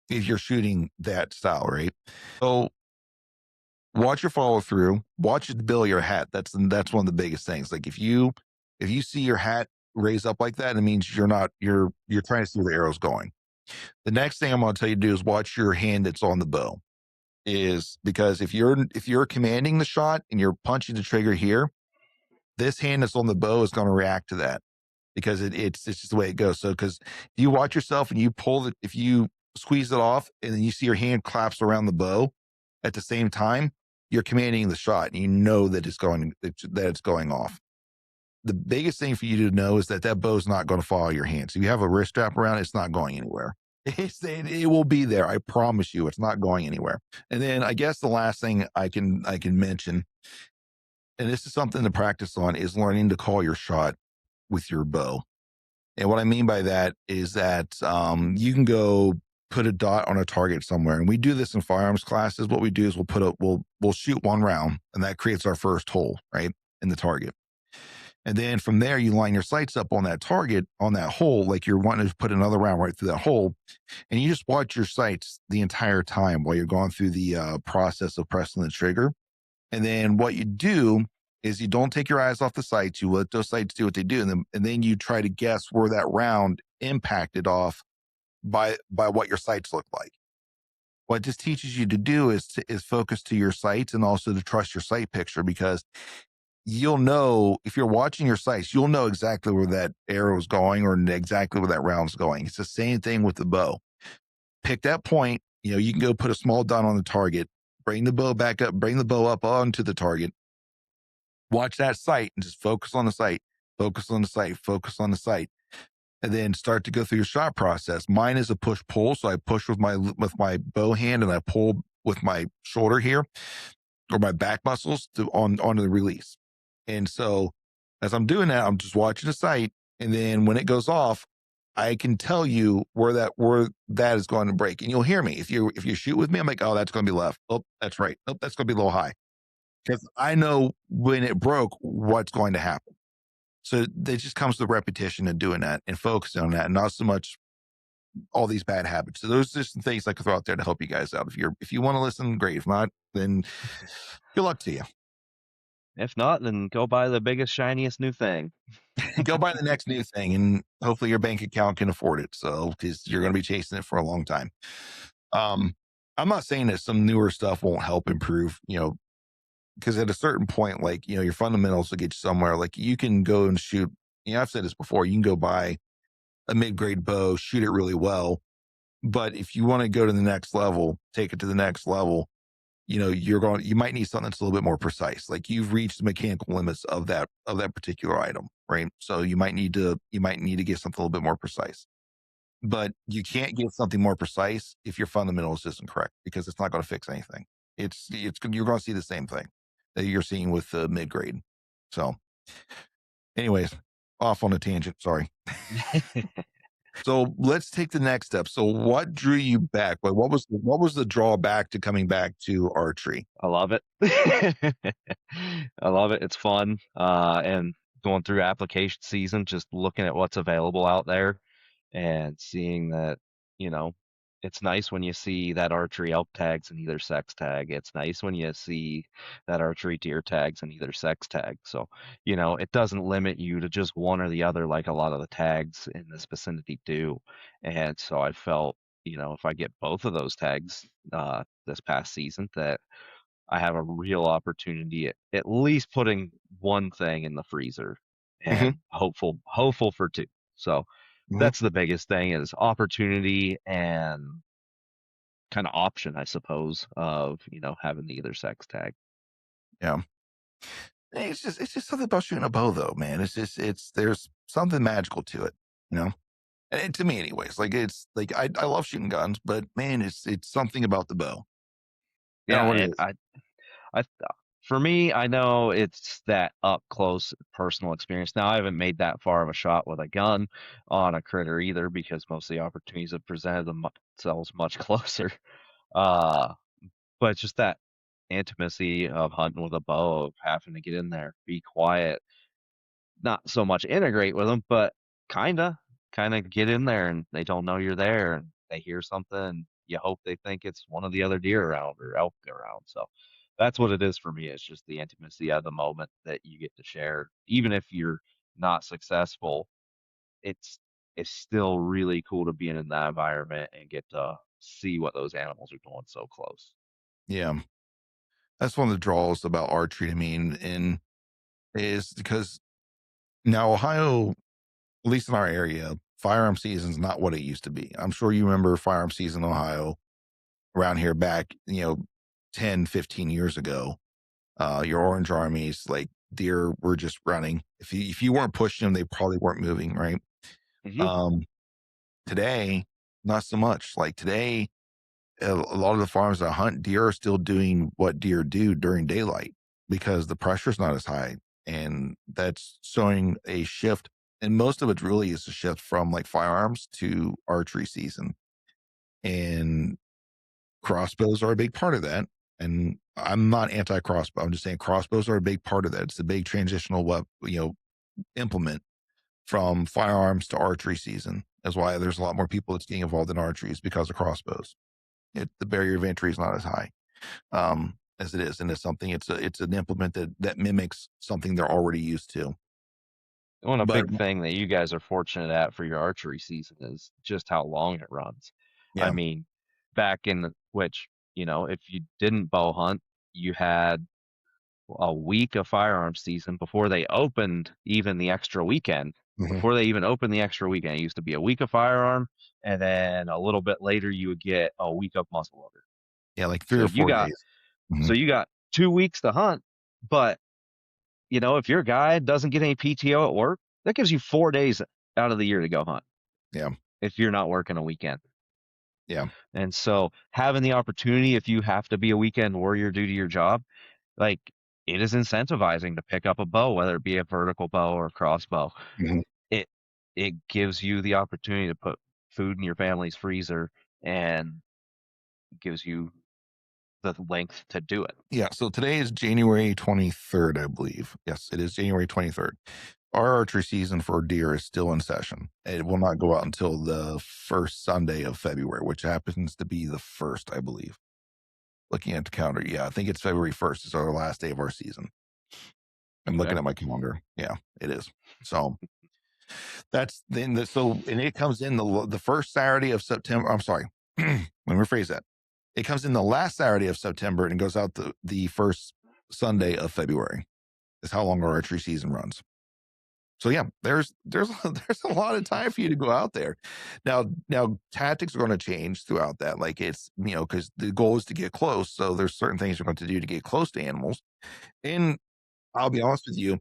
if you're shooting that style, right? So watch your follow through, watch the bill of your hat. That's one of the biggest things. Like if you see your hat raise up like that, it means you're trying to see where the arrow's going. The next thing I'm going to tell you to do is watch your hand that's on the bow. Is because if you're commanding the shot and you're punching the trigger here, this hand that's on the bow is going to react to that because it's just the way it goes. So because if you watch yourself and if you squeeze it off and then you see your hand claps around the bow at the same time, you're commanding the shot and you know that it's going off. The biggest thing for you to know is that bow is not going to follow your hands. If you have a wrist strap around, it's not going anywhere. It will be there. I promise you, it's not going anywhere. And then I guess the last thing I can mention, and this is something to practice on, is learning to call your shot with your bow. And what I mean by that is that you can go put a dot on a target somewhere, and we do this in firearms classes. What we do is we'll shoot one round, and that creates our first hole, right, in the target. And then from there, you line your sights up on that target, on that hole, like you're wanting to put another round right through that hole. And you just watch your sights the entire time while you're going through the process of pressing the trigger. And then what you do is you don't take your eyes off the sights. You let those sights do what they do. And then you try to guess where that round impacted off by what your sights look like. What this teaches you to do is focus to your sights and also to trust your sight picture because you'll know if you're watching your sights, you'll know exactly where that arrow is going or exactly where that round's going. It's the same thing with the bow. Pick that point. You can go put a small dot on the target, bring the bow back up, bring the bow up onto the target, watch that sight and just focus on the sight, focus on the sight, focus on the sight. And then start to go through your shot process. Mine is a push pull. So I push with my bow hand and I pull with my shoulder here or my back muscles onto the release. And so as I'm doing that, I'm just watching the sight. And then when it goes off, I can tell you where that is going to break. And you'll hear me. If you shoot with me, I'm like, oh, that's going to be left. Oh, that's right. Oh, that's going to be a little high. Because I know when it broke, what's going to happen. So it just comes to repetition and doing that and focusing on that, and not so much all these bad habits. So those are just some things I could throw out there to help you guys out. If you want to listen, great. If not, then good luck to you. If not, then go buy the biggest, shiniest new thing. Go buy the next new thing, and hopefully your bank account can afford it. So because you're going to be chasing it for a long time. Um, I'm not saying that some newer stuff won't help improve. Because at a certain point, like your fundamentals will get you somewhere. Like you can go and shoot I've said this before. You can go buy a mid-grade bow, shoot it really well, but if you want to go to the next level, take it to the next level, you might need something that's a little bit more precise. Like you've reached the mechanical limits of that particular item, right? So you might need to get something a little bit more precise. But you can't get something more precise if your fundamentals isn't correct, because it's not going to fix anything. It's you're going to see the same thing that you're seeing with the mid grade. So, anyways, off on a tangent. Sorry. So let's take the next step. So what drew you back? Like what was the drawback to coming back to archery? I love it. I love it. It's fun. And going through application season, just looking at what's available out there and seeing that, you know, it's nice when you see that archery elk tags in either sex tag. It's nice when you see that archery deer tags in either sex tag. So, it doesn't limit you to just one or the other like a lot of the tags in this vicinity do. And so I felt, if I get both of those tags this past season, that I have a real opportunity at least putting one thing in the freezer Hmm. and hopeful for two. So Hmm. that's the biggest thing is opportunity and kind of option, I suppose, of, having the either sex tag. Yeah. Hey, it's just something about shooting a bow though, man. It's there's something magical to it, you know? And to me anyways. Like it's like I love shooting guns, but man, it's something about the bow. I don't Yeah, know what it and is. I for me, I know it's that up close personal experience. Now, I haven't made that far of a shot with a gun on a critter either because most of the opportunities have presented themselves much closer. Uh, but just that intimacy of hunting with a bow, of having to get in there, be quiet, not so much integrate with them, but kinda, kinda get in there and they don't know you're there and they hear something and you hope they think it's one of the other deer around or elk around. So that's what it is for me. It's just the intimacy of the moment that you get to share. Even if you're not successful, it's it's still really cool to be in that environment and get to see what those animals are doing so close. Yeah. That's one of the draws about archery to me, and is because now Ohio, at least in our area, firearm season is not what it used to be. I'm sure you remember firearm season in Ohio around here back, 10, 15 years ago. Your orange armies, like deer were just running. If you weren't pushing them, they probably weren't moving, right? Hmm. Um, Today, not so much. Like today, a lot of the farms that hunt deer are still doing what deer do during daylight because the pressure's not as high. And that's showing a shift. And most of it really is a shift from like firearms to archery season. And crossbows are a big part of that. And I'm not anti crossbow. I'm just saying crossbows are a big part of that. It's a big transitional implement from firearms to archery season. That's why there's a lot more people that's getting involved in archery is because of crossbows. The barrier of entry is not as high as it is, and it's something. It's an implement that mimics something they're already used to. One a But big thing that you guys are fortunate at for your archery season is just how long it runs. I yeah, mean, back in which, if you didn't bow hunt, you had a week of firearm season before they opened even the extra weekend. hmm, Before they even opened the extra weekend, it used to be a week of firearm, and then a little bit later you would get a week of muzzleloader. yeah, like three So or you four got days. Hmm. so you got 2 weeks to hunt, but if your guy doesn't get any PTO at work, that gives you 4 days out of the year to go hunt Yeah, if you're not working a weekend. yeah, And so having the opportunity, if you have to be a weekend warrior due to your job, like it is incentivizing to pick up a bow, whether it be a vertical bow or a crossbow. hmm, It it gives you the opportunity to put food in your family's freezer and gives you the length to do it. yeah. So today is January 23rd, I believe. Yes, it is January 23rd. Our archery season for deer is still in session. It will not go out until the first Sunday of February, which happens to be the first, I believe. Looking at the calendar, yeah, I think it's February 1st is our last day of our season. I'm looking Okay. at my calendar. Yeah, it is. So that's then. And it comes in the first Saturday of September. I'm sorry. Let me rephrase that. It comes in the last Saturday of September and goes out the first Sunday of February. Is how long our archery season runs. So yeah, there's there's a lot of time for you to go out there. Now tactics are going to change throughout that. Like it's because the goal is to get close. So there's certain things you're going to do to get close to animals. And I'll be honest with you,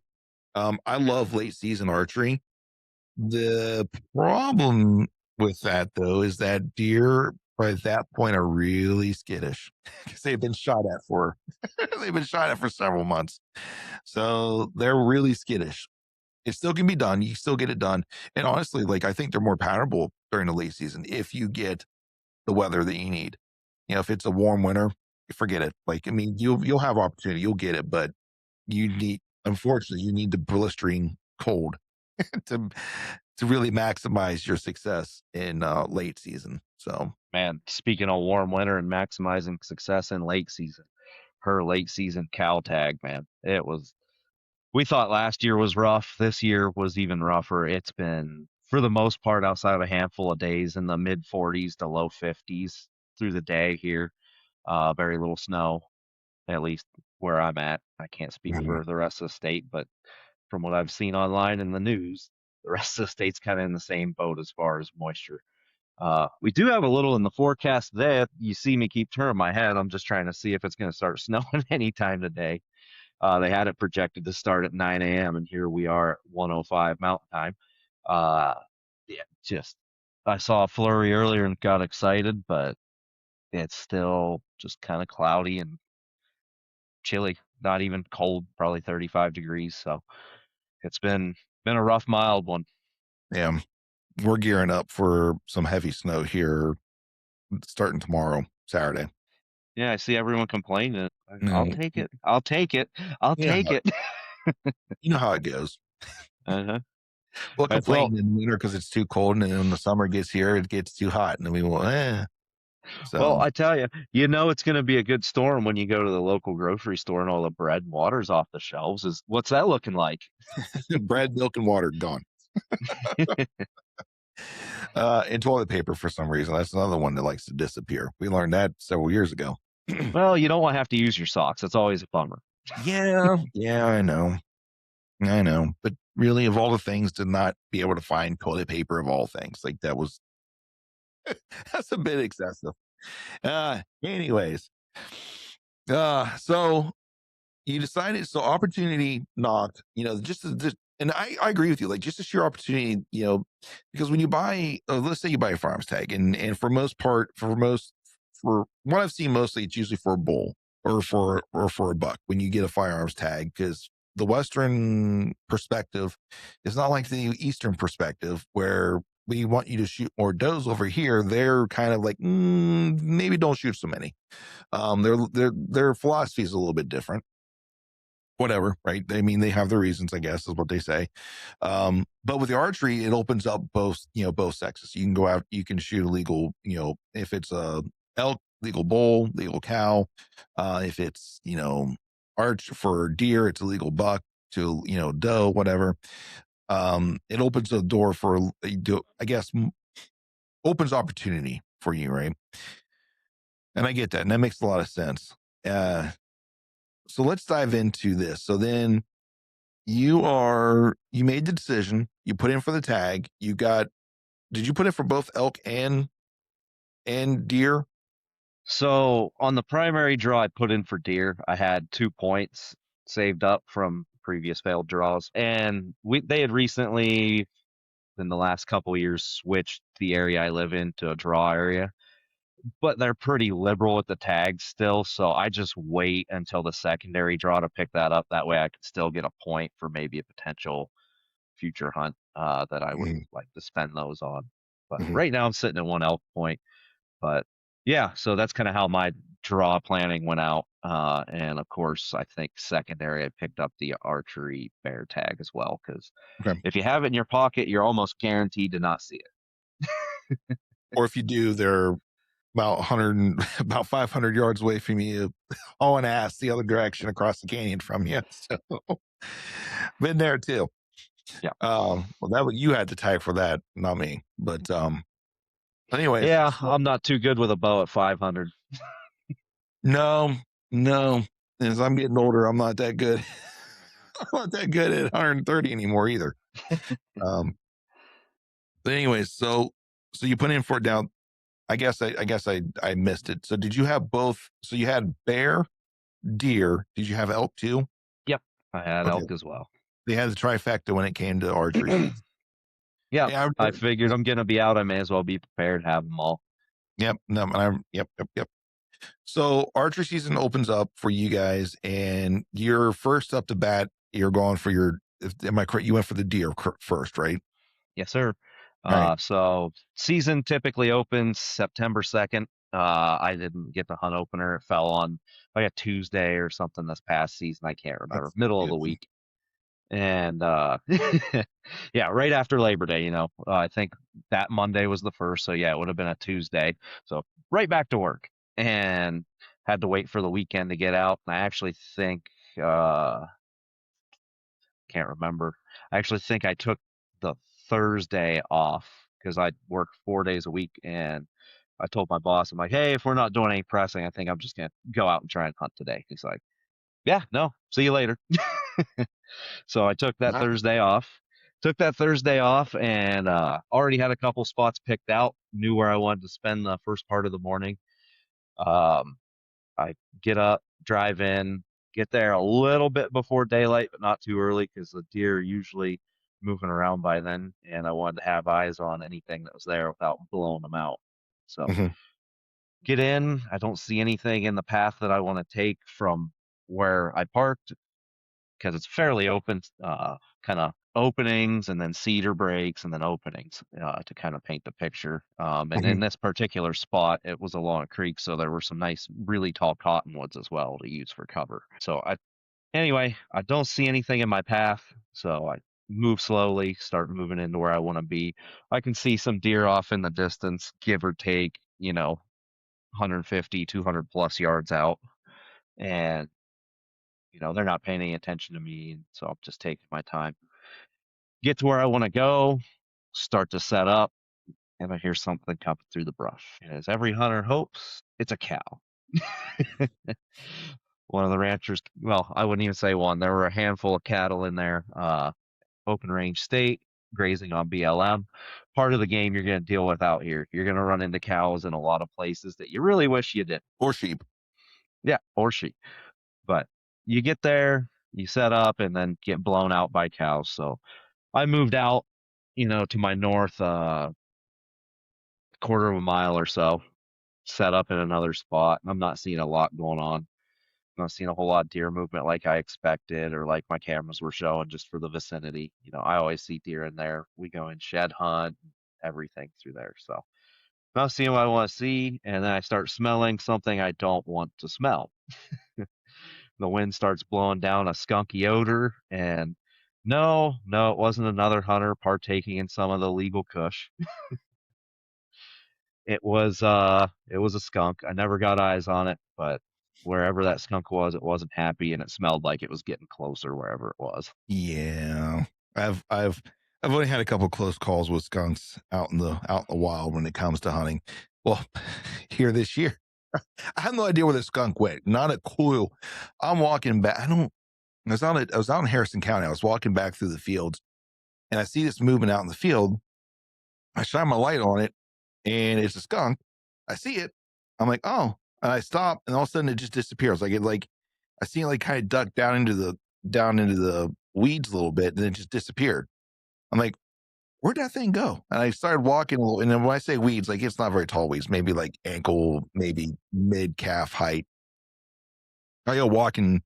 I love late season archery. The problem with that though is that deer by that point are really skittish because they've been shot at for they've been shot at for several months. So they're really skittish. It still can be done. You still get it done. And honestly, like I think they're more palatable during the late season if you get the weather that you need. If it's a warm winter, forget it. Like I mean, you'll have opportunity, you'll get it, but you need unfortunately you need the blistering cold to to really maximize your success in late season. So Man, speaking of warm winter and maximizing success in late season, her late season cow tag, man, it was. We thought last year was rough. This year was even rougher. It's been, for the most part, outside of a handful of days, in the mid 40s to low 50s through the day here. Very little snow, at least where I'm at. I can't speak mhm. for the rest of the state, but from what I've seen online in the news, the rest of the state's kind of in the same boat as far as moisture. We do have a little in the forecast today. You see me keep turning my head. I'm just trying to see if it's going to start snowing anytime today. They had it projected to start at 9 a.m. and here we are at 1:05 Mountain Time. Uh, yeah, just I saw a flurry earlier and got excited, but it's still just kind of cloudy and chilly. Not even cold, probably 35 degrees. So it's been a rough, mild one. Yeah, we're gearing up for some heavy snow here starting tomorrow, Saturday. Yeah, I see everyone complaining. I'll No, take it. I'll take it. I'll you know take how, it. you know how it goes. Uh-huh. We'll Well, complain in winter because it's too cold, and then when the summer gets here, it gets too hot, and then we will. So I tell you, it's going to be a good storm when you go to the local grocery store and all the bread and water's off the shelves. Is what's that looking like? bread, milk, and water gone. And toilet paper for some reason. That's another one that likes to disappear. We learned that several years ago. Well, you don't want to have to use your socks. That's always a bummer. Yeah, yeah, I know. But really, of all the things, to not be able to find toilet paper of all things, like that was that's a bit excessive. Anyways, so you decided so opportunity knocked, just and I agree with you, like just a sheer opportunity, because when you buy, let's say you buy a farms tag, and for most part, for what I've seen mostly, it's usually for a bull or for a buck when you get a firearms tag, because the Western perspective is not like the Eastern perspective where we want you to shoot more does over here. They're kind of like, maybe don't shoot so many. Their philosophy is a little bit different, whatever, right? I mean, they have their reasons, I guess, is what they say. But with the archery, it opens up both sexes. You can go out, you can shoot illegal, if it's a elk, legal bull, legal cow. If it's, arch for deer, it's a legal buck to, doe, whatever. It opens the door for, I guess, opens opportunity for you, right? And I get that. And that makes a lot of sense. Uh, so let's dive into this. So then you made the decision, you put in for the tag, did you put in for both elk and deer? So on the primary draw I put in for deer, I had 2 points saved up from previous failed draws, and they had recently, in the last couple of years, switched the area I live in to a draw area. But they're pretty liberal with the tags still, so I just wait until the secondary draw to pick that up. That way I could still get a point for maybe a potential future hunt that I would Mhm, like to spend those on. But mhm. right now I'm sitting at one elk point. But yeah, so that's kind of how my draw planning went out. And of course, I think secondary, I picked up the archery bear tag as well, because Okay. if you have it in your pocket, you're almost guaranteed to not see it. Or if you do, they're about 100, about 500 yards away from you, hauling ass the other direction across the canyon from you. So, been there too. Yeah. Well, you had to tag for that, not me. But anyways, Yeah, so I'm not too good with a bow at 500. no, no. As I'm getting older, I'm not that good. I'm not that good at 130 anymore either. Um, but anyways, so you put in for it down. I guess I missed it. So did you have both? So you had bear, deer. Did you have elk too? Yep, I had Okay, elk as well. they had the trifecta when it came to archery season. Yep, Yeah, I figured I'm gonna be out. I may as well be prepared, have them all. yep, no, and yep. So archery season opens up for you guys, and you're first up to bat. You're going for your. Am I correct? You went for the deer first, right? Yes, sir. All right. So season typically opens September 2nd. I didn't get the hunt opener. It fell on like a Tuesday or something this past season. I can't remember. That's Middle of good. the week. And yeah, right after Labor Day, I think that Monday was the first. So yeah, it would have been a Tuesday. So right back to work and had to wait for the weekend to get out. And I actually think, can't remember. I actually think I took the Thursday off because I work 4 days a week, and I told my boss, I'm like, hey, if we're not doing any pressing, I think I'm just gonna go out and try and hunt today. He's like, yeah, no, see you later. So I took that Wow. Thursday off. Took that Thursday off and already had a couple spots picked out. Knew where I wanted to spend the first part of the morning. Um, I get up, drive in, get there a little bit before daylight, but not too early because the deer are usually moving around by then, and I wanted to have eyes on anything that was there without blowing them out. So Mhm, get in. I don't see anything in the path that I want to take from where I parked because it's fairly open, kind of openings and then cedar breaks and then openings to kind of paint the picture. And in mhm, this particular spot, it was along a creek, so there were some nice, really tall cottonwoods as well to use for cover. Anyway, I don't see anything in my path, so I move slowly, start moving into where I want to be. I can see some deer off in the distance, give or take, 150, 200 plus yards out. And they're not paying any attention to me, and so I'm just taking my time. Get to where I want to go, start to set up, and I hear something coming through the brush. And as every hunter hopes, it's a cow. One of the ranchers, well, I wouldn't even say one. There were a handful of cattle in there, open range state, grazing on BLM. Part of the game you're going to deal with out here. You're going to run into cows in a lot of places that you really wish you didn't. or sheep. Yeah, or sheep. But you get there, you set up, and then get blown out by cows. So I moved out, to my north, quarter of a mile or so, set up in another spot. I'm not seeing a lot going on. I'm not seeing a whole lot of deer movement like I expected or like my cameras were showing just for the vicinity. I always see deer in there. We go and shed hunt, everything through there. So not seeing what I want to see, and then I start smelling something I don't want to smell. The wind starts blowing down a skunky odor, and no, no, it wasn't another hunter partaking in some of the legal kush. It was a skunk. I never got eyes on it, but wherever that skunk was, it wasn't happy, and it smelled like it was getting closer wherever it was. Yeah, I've I've I've only had a couple close calls with skunks out in the wild when it comes to hunting. Well, here this year, I have no idea where the skunk went. Not a clue. I'm walking back. I don't. I was out in Harrison County. I was walking back through the fields, and I see this movement out in the field. I shine my light on it, and it's a skunk. I see it. I'm like, oh, and I stop, and all of a sudden it just disappears. I see it like kind of duck down into the weeds a little bit, and then it just disappeared. I'm like, where'd that thing go? And I started walking a little, and then when I say weeds, like it's not very tall weeds, maybe like ankle, maybe mid calf height. I go walking,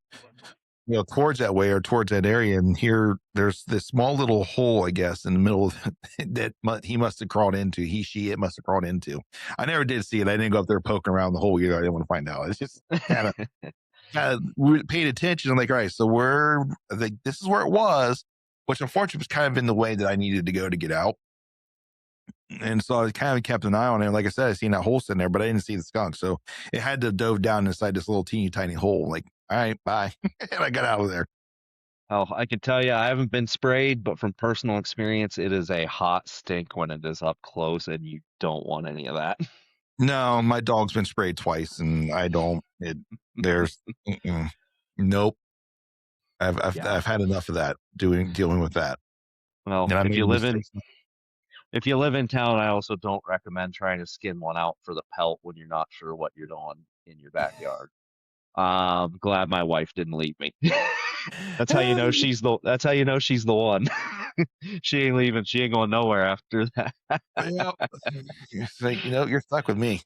towards that way or towards that area, and here there's this small little hole, I guess, in the middle of he must have crawled into. It must have crawled into. I never did see it. I didn't go up there poking around the hole either. I didn't want to find out. It's just kind of paid attention. I'm like, all right, so this is where it was, which unfortunately was kind of in the way that I needed to go to get out. And so I kind of kept an eye on it. Like I said, I seen that hole sitting there, but I didn't see the skunk. So it had to dove down inside this little teeny tiny hole. Like, all right, bye. And I got out of there. Oh, I can tell you, I haven't been sprayed, but from personal experience, it is a hot stink when it is up close, and you don't want any of that. No, my dog's been sprayed twice, and I don't. There's, nope. I've Yeah. had enough of that dealing with that. Well, and I made mistakes. if you live in town, I also don't recommend trying to skin one out for the pelt when you're not sure what you're doing in your backyard. Glad my wife didn't leave me. That's how you know she's the one. She ain't leaving. She ain't going nowhere after that. Yeah, it's like, you're stuck with me.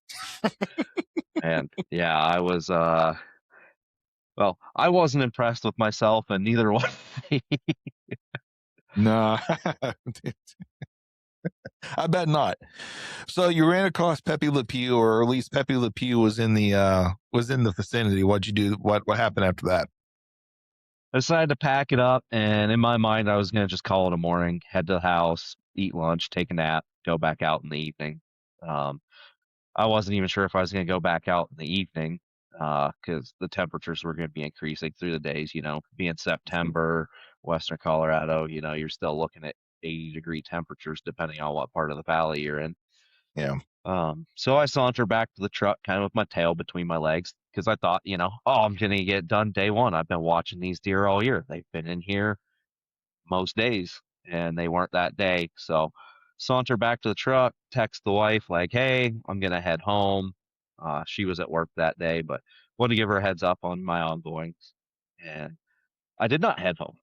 And yeah, I wasn't impressed with myself and neither was they. No, I bet not. So you ran across Pepe Le Pew, or at least Pepe Le Pew was in the vicinity. What'd you do? What happened after that? I decided to pack it up, and in my mind, I was gonna just call it a morning, head to the house, eat lunch, take a nap, go back out in the evening. Um, I wasn't even sure if I was gonna go back out in the evening, because the temperatures were gonna be increasing through the days. Being September, Western Colorado, you're still looking at 80-degree temperatures depending on what part of the valley you're in. Yeah. So I saunter back to the truck, kind of with my tail between my legs, because I thought, oh, I'm gonna get done day one. I've been watching these deer all year. They've been in here most days, and they weren't that day. So saunter back to the truck, text the wife like, hey, I'm gonna head home. She was at work that day, but wanted to give her a heads up on my ongoings. And I did not head home.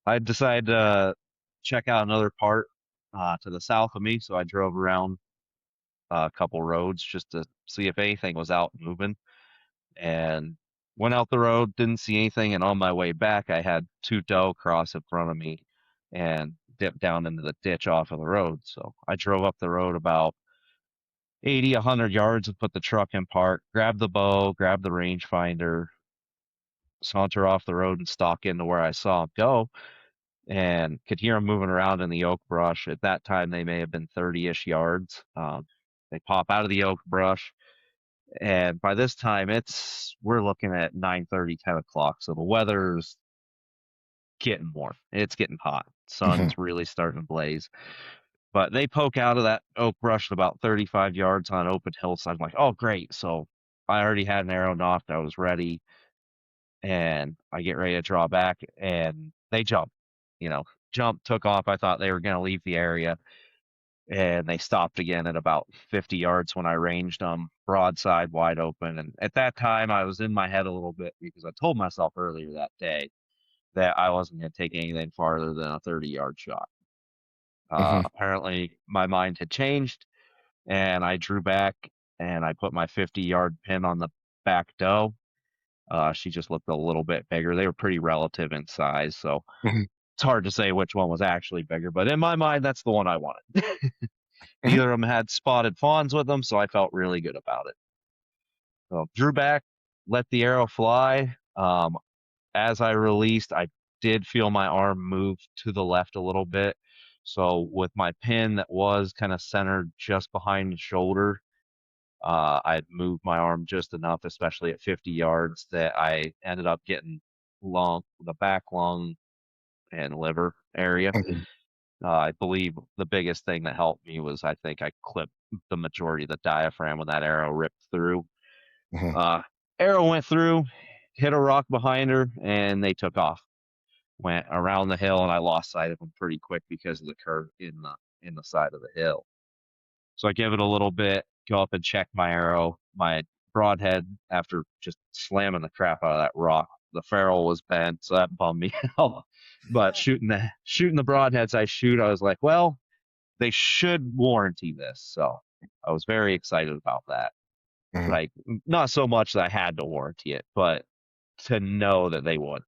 I decided to check out another part to the south of me, so I drove around a couple roads just to see if anything was out moving. And went out the road, didn't see anything. And on my way back, I had two doe cross in front of me and dipped down into the ditch off of the road. So I drove up the road about 80, 100 yards and put the truck in park, grabbed the bow, grabbed the rangefinder, saunter off the road and stalk into where I saw him go and could hear him moving around in the oak brush. At that time, they may have been 30-ish yards. They pop out of the oak brush, and by this time we're looking at 9:30, 10 o'clock, so the weather's getting warm, it's getting hot, Mhm. sun's really starting to blaze. But they poke out of that oak brush at about 35 yards on an open hillside. I'm like, oh great. So I already had an arrow knocked, I was ready, and I get ready to draw back, and they jump, you know took off. I thought they were going to leave the area, and they stopped again at about 50 yards when I ranged them broadside wide open. And at that time, I was in my head a little bit because I told myself earlier that day that I wasn't going to take anything farther than a 30-yard shot. Mhm. Apparently, my mind had changed, and I drew back and I put my 50-yard pin on the back doe. She just looked a little bit bigger. They were pretty relative in size, so Mhm. it's hard to say which one was actually bigger. But in my mind, that's the one I wanted. Mhm. Neither of them had spotted fawns with them, so I felt really good about it. So drew back, let the arrow fly. As I released, I did feel my arm move to the left a little bit. So with my pin that was kind of centered just behind the shoulder, I moved my arm just enough, especially at 50 yards, that I ended up getting the back lung and liver area. Mhm. I believe the biggest thing that helped me was I think I clipped the majority of the diaphragm when that arrow ripped through. Mhm. Uh, Arrow went through, hit a rock behind her, and they took off. Went around the hill, and I lost sight of them pretty quick because of the curve in the side of the hill. So I give it a little bit, go up and check my arrow. My broadhead, after just slamming the crap out of that rock, the ferrule was bent, so that bummed me out. But shooting the broadheads I shoot, I was like, well, they should warranty this. So I was very excited about that. Mhm. Like, not so much that I had to warranty it, but to know that they would.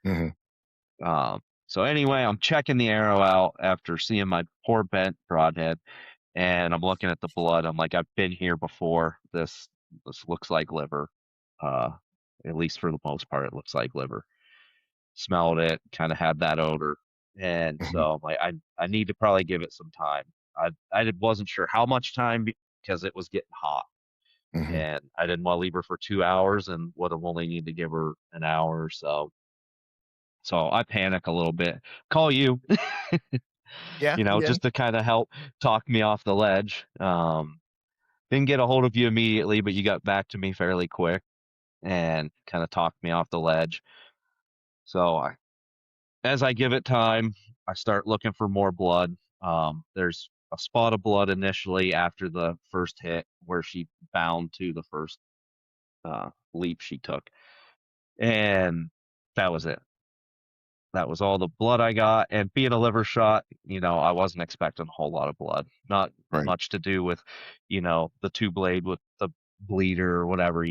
Mhm. So anyway, I'm checking the arrow out after seeing my poor bent broadhead, and I'm looking at the blood. I'm like, I've been here before. This looks like liver. Uh, at least for the most part, it looks like liver. Smelled it, kind of had that odor, and Mhm. so I'm like, I need to probably give it some time. Wasn't sure how much time because it was getting hot, Mhm. and I didn't want to leave her for 2 hours and would have only need to give her an hour or so. So I panic a little bit. Call you, Yeah. Yeah. just to kind of help talk me off the ledge. Didn't get a hold of you immediately, but you got back to me fairly quick and kind of talked me off the ledge. So as I give it time, I start looking for more blood. There's a spot of blood initially after the first hit where she bound to the first leap she took, and that was it. That was all the blood I got. And being a liver shot, I wasn't expecting a whole lot of blood. Not Right. much to do with, the two blade with the bleeder or whatever.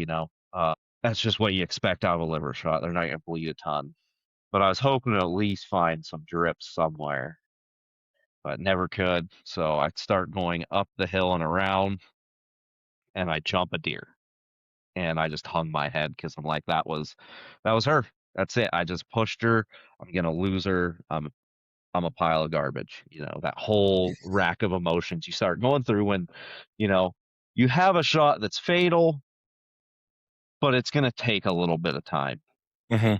That's just what you expect out of a liver shot. They're not going to bleed a ton. But I was hoping to at least find some drips somewhere, but never could. So I start going up the hill and around, and I jump a deer, and I just hung my head because I'm like, that was her. That's it. I just pushed her. I'm gonna lose her. I'm a pile of garbage. That whole rack of emotions you start going through when, you know, you have a shot that's fatal, but it's gonna take a little bit of time. Hmm.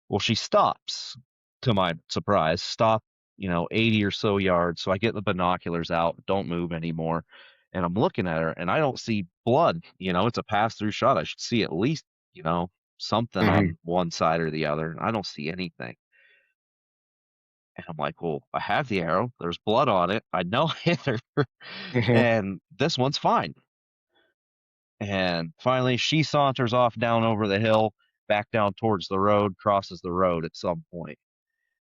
Well, she stops, to my surprise, stop, 80 or so yards. So I get the binoculars out, don't move anymore. And I'm looking at her and I don't see blood. It's a pass through shot. I should see at least, you know, something Hmm. on one side or the other. I don't see anything. And I'm like, well, I have the arrow. There's blood on it. I know hit her. Hmm. And this one's fine. And finally, she saunters off down over the hill, back down towards the road, crosses the road at some point.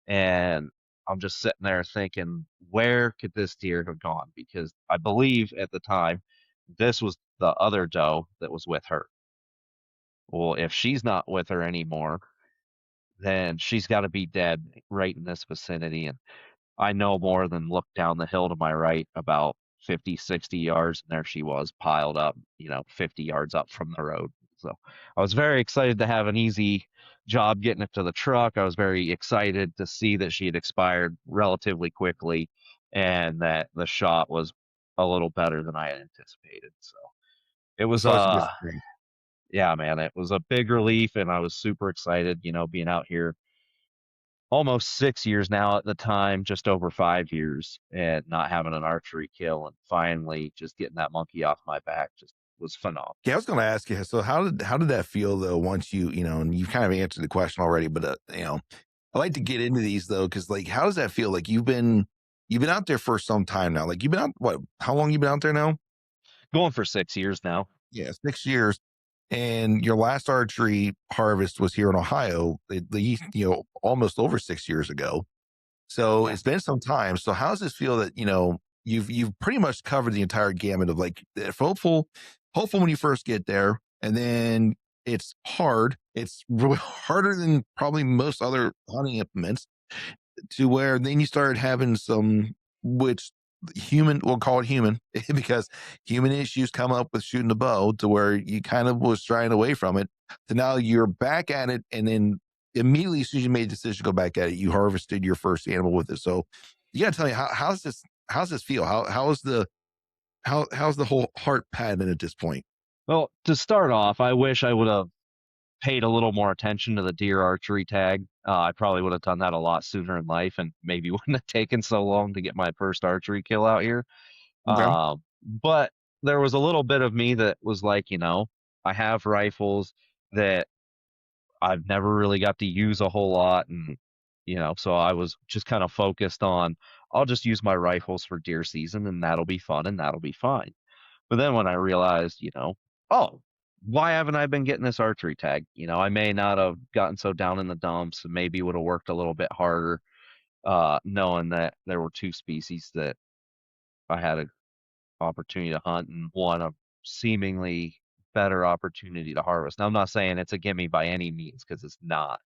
And I'm just sitting there thinking, where could this deer have gone? Because I believe at the time this was the other doe that was with her. Well, if she's not with her anymore, then she's got to be dead right in this vicinity. And I no more than looked down the hill to my right about 50, 60 yards, and there she was piled up, 50 yards up from the road. So I was very excited to have an easy job getting it to the truck. I was very excited to see that she had expired relatively quickly and that the shot was a little better than I had anticipated. So it was It's always a good thing. yeah, man, it was a big relief and I was super excited, being out here almost 6 years now at the time, just over 5 years, and not having an archery kill, and finally just getting that monkey off my back just was phenomenal. Yeah, I was going to ask you. So how did that feel though? Once and you've kind of answered the question already, but I like to get into these though, because like, how does that feel? Like you've been out there for some time now. Like you've been out what? How long you been out there now? Going for 6 years now. Yeah, 6 years. And your last archery harvest was here in Ohio, almost over 6 years ago. So Yeah. it's been some time. So how does this feel that you've pretty much covered the entire gamut of like hopeful when you first get there, and then it's hard. It's really harder than probably most other hunting implements, to where then you start having some, which human, we'll call it human, because human issues come up with shooting the bow, to where you kind of was shying away from it, to now you're back at it. And then immediately as soon as you made a decision to go back at it, you harvested your first animal with it. So you got to tell me, how's this feel? How's the whole heart pattern at this point? Well, to start off, I wish I would have paid a little more attention to the deer archery tag. I probably would have done that a lot sooner in life and maybe wouldn't have taken so long to get my first archery kill out here. Okay. But there was a little bit of me that was like, I have rifles that I've never really got to use a whole lot. And, so I was just kind of focused on, I'll just use my rifles for deer season and that'll be fun and that'll be fine. But then when I realized, oh, why haven't I been getting this archery tag? I may not have gotten so down in the dumps and maybe would have worked a little bit harder, knowing that there were two species that I had an opportunity to hunt and one a seemingly better opportunity to harvest. Now, I'm not saying it's a gimme by any means because it's not,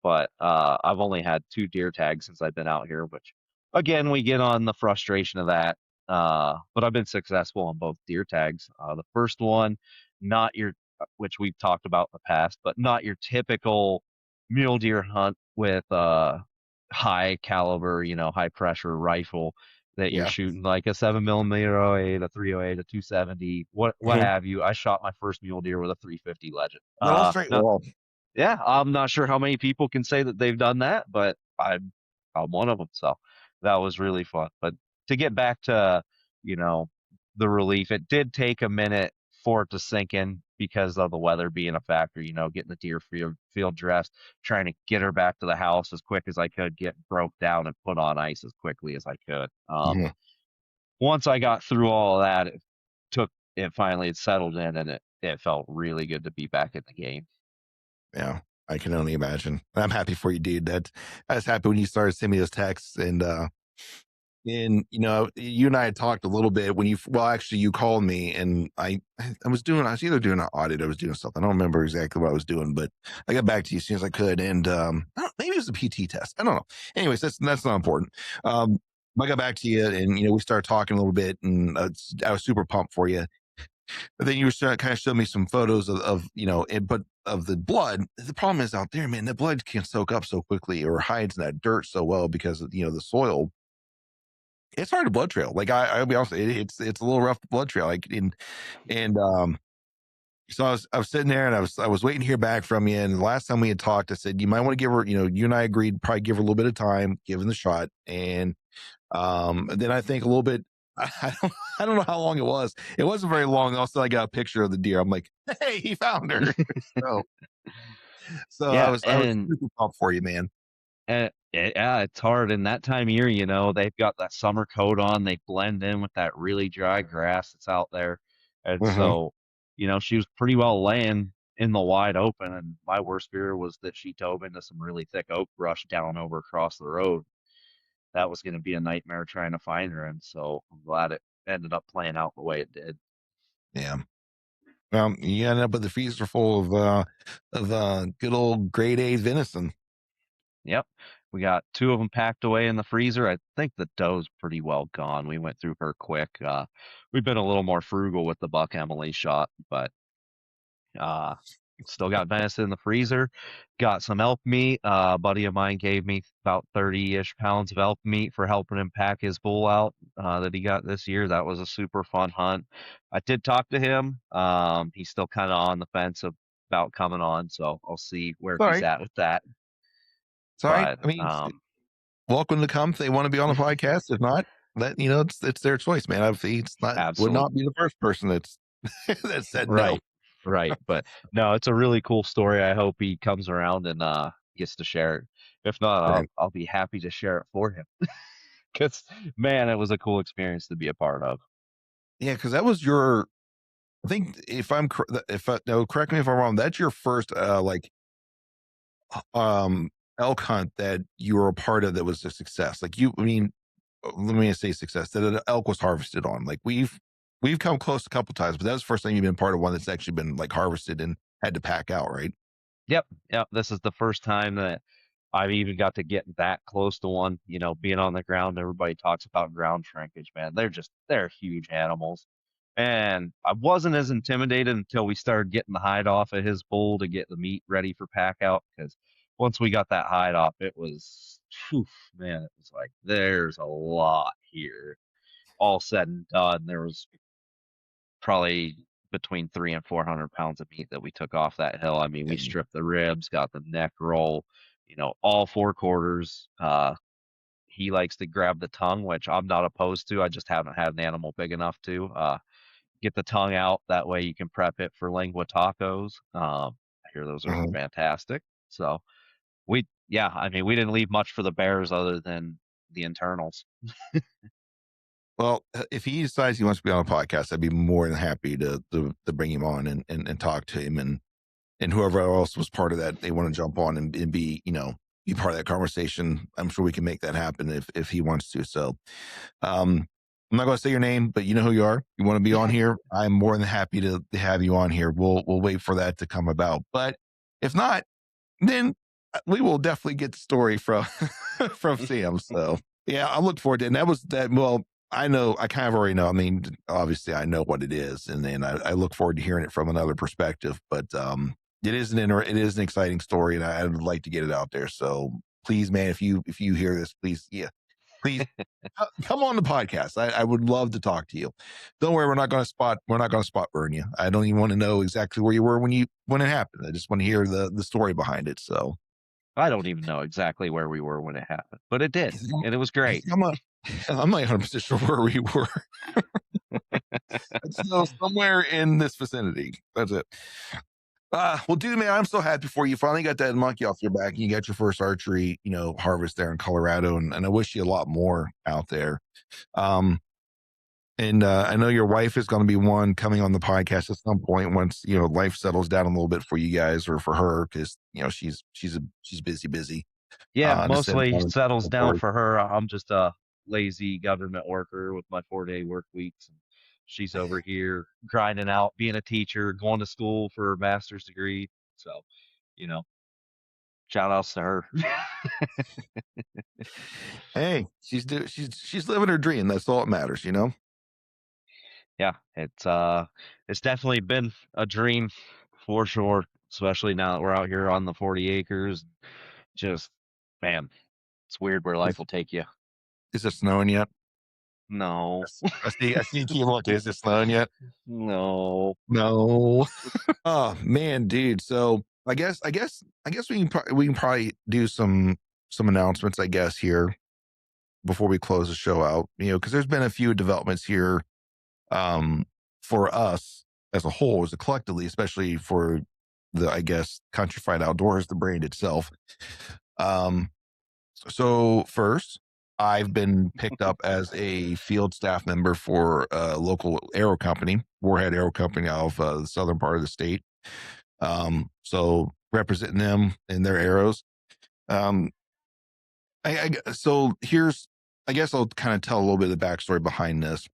but I've only had two deer tags since I've been out here, which again we get on the frustration of that. But I've been successful on both deer tags. The first one, not your, which we've talked about in the past, but not your typical mule deer hunt with high caliber, high pressure rifle that you're Yeah. shooting like a 7 millimeter .08, a 308, a 270, what Mhm. have you. I shot my first mule deer with a 350 Legend. Not on straight Now, wall. yeah, I'm not sure how many people can say that they've done that, but I'm one of them. So that was really fun. But to get back to, you know, the relief, it did take a minute for it to sink in because of the weather being a factor, getting the deer field dressed, trying to get her back to the house as quick as I could, get broke down and put on ice as quickly as I could. Mhm. Once I got through all of that, it finally had settled in, and it felt really good to be back in the game. Yeah, I can only imagine. I'm happy for you, dude. I was happy when you started sending me those texts, and you and I had talked a little bit when well, actually, you called me, and I was either doing an audit, I was doing something. I don't remember exactly what I was doing, but I got back to you as soon as I could, and maybe it was a PT test. I don't know. Anyways, that's not important. Um, I got back to you, and we started talking a little bit, and I was super pumped for you. But then you were kind of showed me some photos but of the blood. The problem is out there, man, the blood can soak up so quickly or hides in that dirt so well because of the soil. It's hard to blood trail. Like I'll be honest, it's a little rough blood trail. Like and so I was sitting there and I was waiting to hear back from you. And the last time we had talked, I said you might want to give her, you and I agreed probably give her a little bit of time, give him the shot. And then I think a little bit. I don't know how long it was. It wasn't very long. Also, I got a picture of the deer. I'm like, hey, he found her. so so I Yeah, was super pumped for you, man. yeah, it's hard in that time of year. They've got that summer coat on. They blend in with that really dry grass that's out there, and Uh-huh. so she was pretty well laying in the wide open. And my worst fear was that she dove into some really thick oak brush down over across the road. That was going to be a nightmare trying to find her, and so I'm glad it ended up playing out the way it did. Yeah. You ended up with the freezer full of good old grade A venison. Yep. We got two of them packed away in the freezer. I think the doe's pretty well gone. We went through her quick. We've been a little more frugal with the buck Emily shot, but uh, still got venison in the freezer. Got some elk meat. A buddy of mine gave me about 30-ish pounds of elk meat for helping him pack his bull out that he got this year. That was a super fun hunt. I did talk to him. He's still kind of on the fence about coming on, so I'll see where It's all he's right. at with that. It's all right. But I mean, welcome to come if they want to be on the podcast. If not, it's their choice, man. It's not would absolutely. not be the first person that's that said no. Right. Right. But no, it's a really cool story. I hope he comes around and gets to share it. If not, I'll Right. I'll be happy to share it for him. Cuz man, it was a cool experience to be a part of. Yeah, because that was your. I think if I no, correct me if I'm wrong. That's your first elk hunt that you were a part of that was a success. Like I mean, let me say success that an elk was harvested on. Like we've come close a couple times, but that's the first time you've been part of one that's actually been like harvested and had to pack out, right? Yep. Yep. This is the first time that I've even got to get that close to one, being on the ground. Everybody talks about ground shrinkage, man. They're huge animals. And I wasn't as intimidated until we started getting the hide off of his bull to get the meat ready for pack out. Because once we got that hide off, it was, phew, man, it was like, there's a lot here. All said and done, there was probably between 300 and 400 pounds of meat that we took off that hill. I mean, we And, stripped the ribs, got the neck roll, all four quarters. He likes to grab the tongue, which I'm not opposed to. I just haven't had an animal big enough to get the tongue out. That way you can prep it for lengua tacos. I hear those are uh-huh. fantastic. So yeah, I mean, we didn't leave much for the bears other than the internals. Well, if he decides he wants to be on a podcast, I'd be more than happy to bring him on and talk to him and whoever else was part of that they want to jump on and be be part of that conversation. I'm sure we can make that happen if he wants to. So I'm not going to say your name, but you know who you are. You want to be on here. I'm more than happy to have you on here. We'll wait for that to come about. But if not, then we will definitely get the story from from Sam. So yeah, I look forward to it. And that was that. Well, I know I kind of already know. I mean, obviously I know what it is, and then I look forward to hearing it from another perspective. But it is an exciting story, and I would like to get it out there. So please, man, if you hear this, please, yeah, please come on the podcast. I would love to talk to you. Don't worry, we're not going to spot burn you. I don't even want to know exactly where you were when it happened. I just want to hear the story behind it. So I don't even know exactly where we were when it happened, but it did, and it was great. I'm not 100% sure where we were. So somewhere in this vicinity. That's it. Well, dude, man, I'm so happy for you. Finally got that monkey off your back, and you got your first archery, harvest there in Colorado, and I wish you a lot more out there. Um, and I know your wife is going to be one coming on the podcast at some point once life settles down a little bit for you guys or for her because she's busy. Yeah, To sit mostly down settles and down record. for her. I'm just a lazy government worker with my 4-day work weeks. And she's over here grinding out, being a teacher, going to school for her master's degree. So, you know, shout outs to her. Hey, she's living her dream. That's all that matters. Yeah, it's definitely been a dream for sure, especially now that we're out here on the 40 acres. Just, man, it's weird where life Is, will take you. is it snowing yet? No, I see you keep looking. Is it snowing yet? no. No. Oh man, dude. So I guess we can probably do some announcements, I guess, here before we close the show out. Because there's been a few developments here um for us as a whole, as a collectively, especially for the, I guess, Countrified Outdoors, the brand itself. Um so first, I've been picked up as a field staff member for a local arrow company, Warhead Arrow Company out of the southern part of the state. So representing them in their arrows. Um, so here's, I guess I'll kind of tell a little bit of the backstory behind this.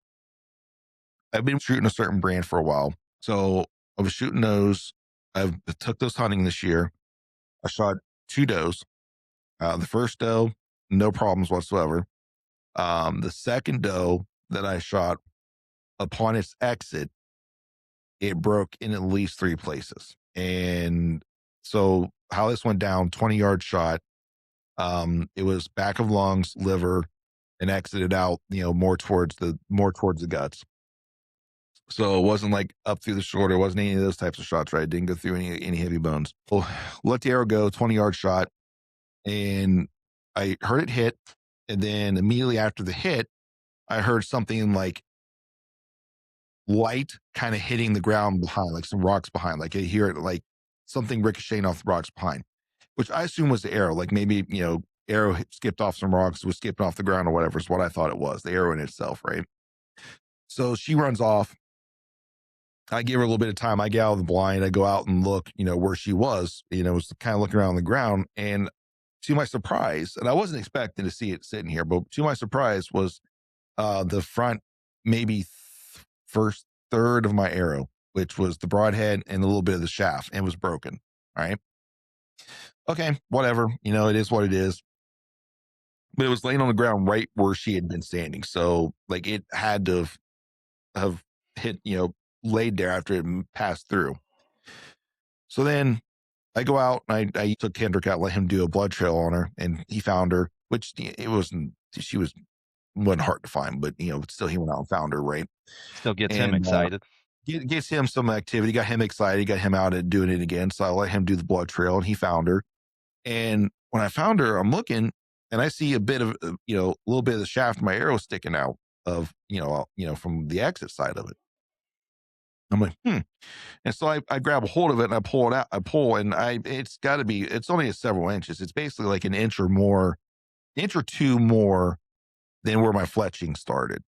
I've been shooting a certain brand for a while. So I was shooting those. I took those hunting this year. I shot two does. The first doe, no problems whatsoever. The second doe that I shot, upon its exit, it broke in at least three places. And so how this went down, 20-yard shot. It was back of lungs, liver, and exited out, more towards the guts. So it wasn't like up through the shoulder. It wasn't any of those types of shots, right? It didn't go through any heavy bones. Well, let the arrow go, 20-yard shot, and I heard it hit. And then immediately after the hit, I heard something like light kind of hitting the ground behind, like some rocks behind. Like I hear it like something ricocheting off the rocks behind, which I assume was the arrow. Like maybe, arrow skipped off some rocks, was skipping off the ground or whatever is what I thought it was, the arrow in itself, right? So she runs off. I give her a little bit of time. I get out of the blind. I go out and look, where she was kind of looking around the ground. And to my surprise, and I wasn't expecting to see it sitting here, but to my surprise was the front, maybe first third of my arrow, which was the broadhead and a little bit of the shaft, and was broken. All right. Okay, whatever. It is what it is. But it was laying on the ground right where she had been standing. So like it had to have hit, laid there after it passed through. So then I go out and I took Kendrick out, let him do a blood trail on her, and he found her, which it wasn't, she wasn't hard to find, but still he went out and found her, right? Still gets him And excited. gets him some activity, got him excited, got him out and doing it again. So I let him do the blood trail, and he found her. And when I found her, I'm looking and I see a bit of, a little bit of the shaft of my arrow sticking out of, from the exit side of it. I'm like, hmm. And so I grab a hold of it and I pull it out. It's only several inches. It's basically like an inch or more, inch or two more than where my fletching started.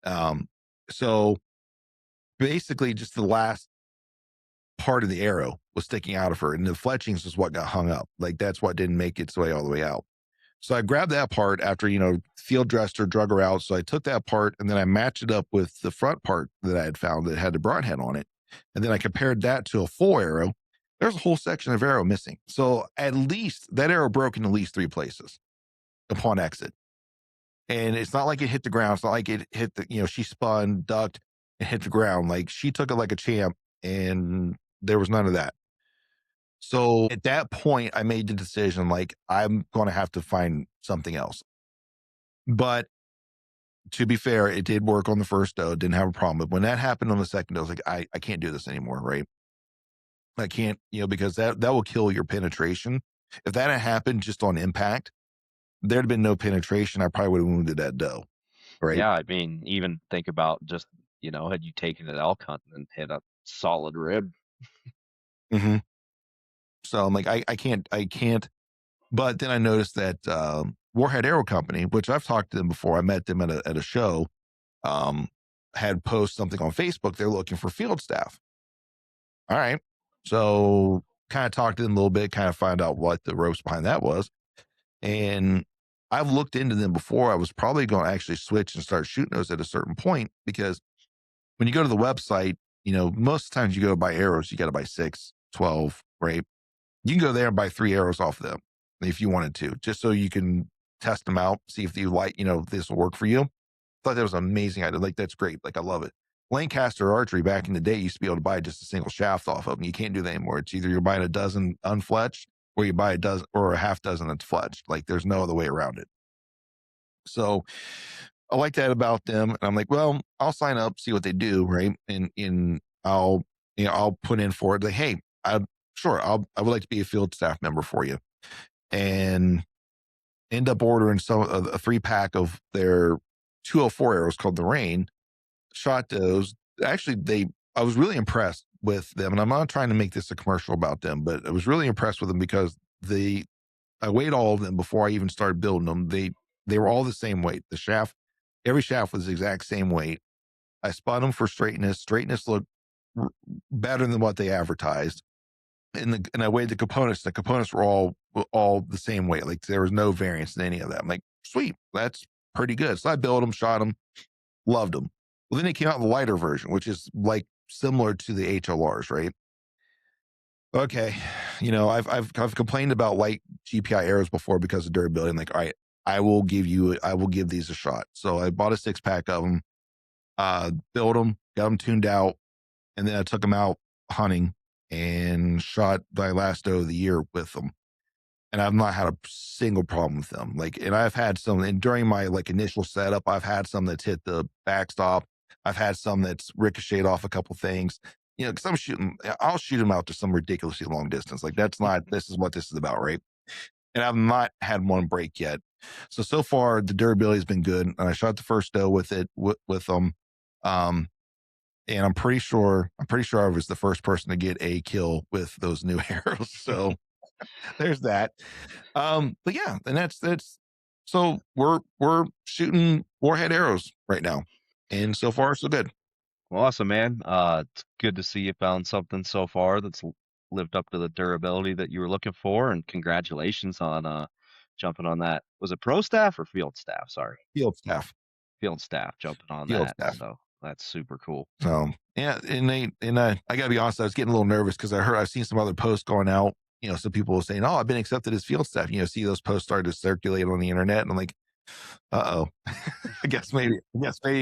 Um, so basically just the last part of the arrow was sticking out of her, and the fletchings is what got hung up. Like that's what didn't make its way all the way out. So I grabbed that part after, field dressed her, drug her out. So I took that part and then I matched it up with the front part that I had found that had the broadhead on it. And then I compared that to a full arrow. There's a whole section of arrow missing. So at least that arrow broke in at least three places upon exit. And it's not like it hit the ground. It's not like it hit she spun, ducked, and hit the ground. Like she took it like a champ, and there was none of that. So at that point, I made the decision like, I'm going to have to find something else. But to be fair, it did work on the first doe, didn't have a problem. But when that happened on the second doe, I was like, I can't do this anymore, right? I can't, because that will kill your penetration. If that had happened just on impact, there'd been no penetration. I probably would have wounded that doe, right? Yeah, I mean, even think about just had you taken it elk hunting and hit a solid rib. Hmm. So I'm like, I can't. But then I noticed that Warhead Arrow Company, which I've talked to them before, I met them at a show, um, had posted something on Facebook. They're looking for field staff. All right. So kind of talked to them a little bit, kind of find out what the ropes behind that was. And I've looked into them before. I was probably going to actually switch and start shooting those at a certain point because when you go to the website, most times you go to buy arrows, you got to buy 6, 12, right? You can go there and buy 3 arrows off of them if you wanted to, just so you can test them out, see if you like, this will work for you. Thought that was amazing. I did like that's great. Like I love it. Lancaster archery back in the day used to be able to buy just a single shaft off of them. You can't do that anymore. It's either you're buying a dozen unfletched or you buy a dozen or a half dozen that's fletched. Like there's no other way around it. So I like that about them. And I'm like, well, I'll sign up, see what they do, right? And I'll put in for it. Like, hey, I would like to be a field staff member for you. And end up ordering a 3-pack of their 204 arrows called the Rain. Shot those. Actually, I was really impressed with them, and I'm not trying to make this a commercial about them, but I was really impressed with them because I weighed all of them before I even started building them. They were all the same weight. Every shaft was the exact same weight. I spun them for straightness. Straightness looked better than what they advertised. And I weighed the components. The components were all the same weight. Like there was no variance in any of that. I'm like, sweet, that's pretty good. So I built them, shot them, loved them. Well, then it came out in the lighter version, which is like similar to the HLRs, right? Okay, I've complained about light GPI arrows before because of durability. I'm like, all right, I will give these a shot. So I bought a 6-pack of them, built them, got them tuned out, and then I took them out hunting and shot my last doe of the year with them. And I've not had a single problem with them. Like, and I've had some, and during my like initial setup, I've had some that's hit the backstop. I've had some that's ricocheted off a couple things. Because I'll shoot them out to some ridiculously long distance. Like that's not. This is what this is about, right? And I've not had one break yet. So far the durability has been good. And I shot the first doe with it with them. Um, and I'm pretty sure I was the first person to get a kill with those new arrows. So there's that. But yeah, and that's so we're shooting warhead arrows right now. And so far so good. Well, awesome, man. It's good to see you found something so far that's lived up to the durability that you were looking for, and congratulations on jumping on that. Was it pro staff or field staff? Sorry, Field staff. field staff jumping on Field that. staff. So that's super cool. So yeah, I gotta be honest, I was getting a little nervous because I've seen some other posts going out. Some people were saying, "Oh, I've been accepted as field staff." See those posts started to circulate on the internet, and I'm like, "Uh oh, I guess maybe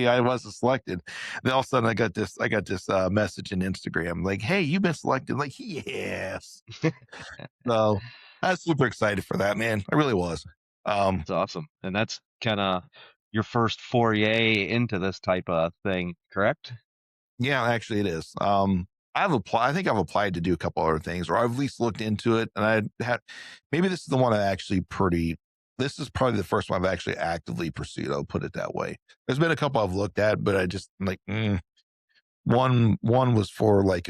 I wasn't selected." Then all of a sudden, I got this message in Instagram like, "Hey, you've been selected." Like, yes. So I was super excited for that, man. I really was. Um, It's awesome, and that's kind of your first foray into this type of thing, correct? Yeah, actually, it is. I think I've applied to do a couple other things, or I've at least looked into it. And I had maybe this is the one I actually pretty. This is probably the first one I've actually actively pursued. I'll put it that way. There's been a couple I've looked at, but I just I'm like one was for like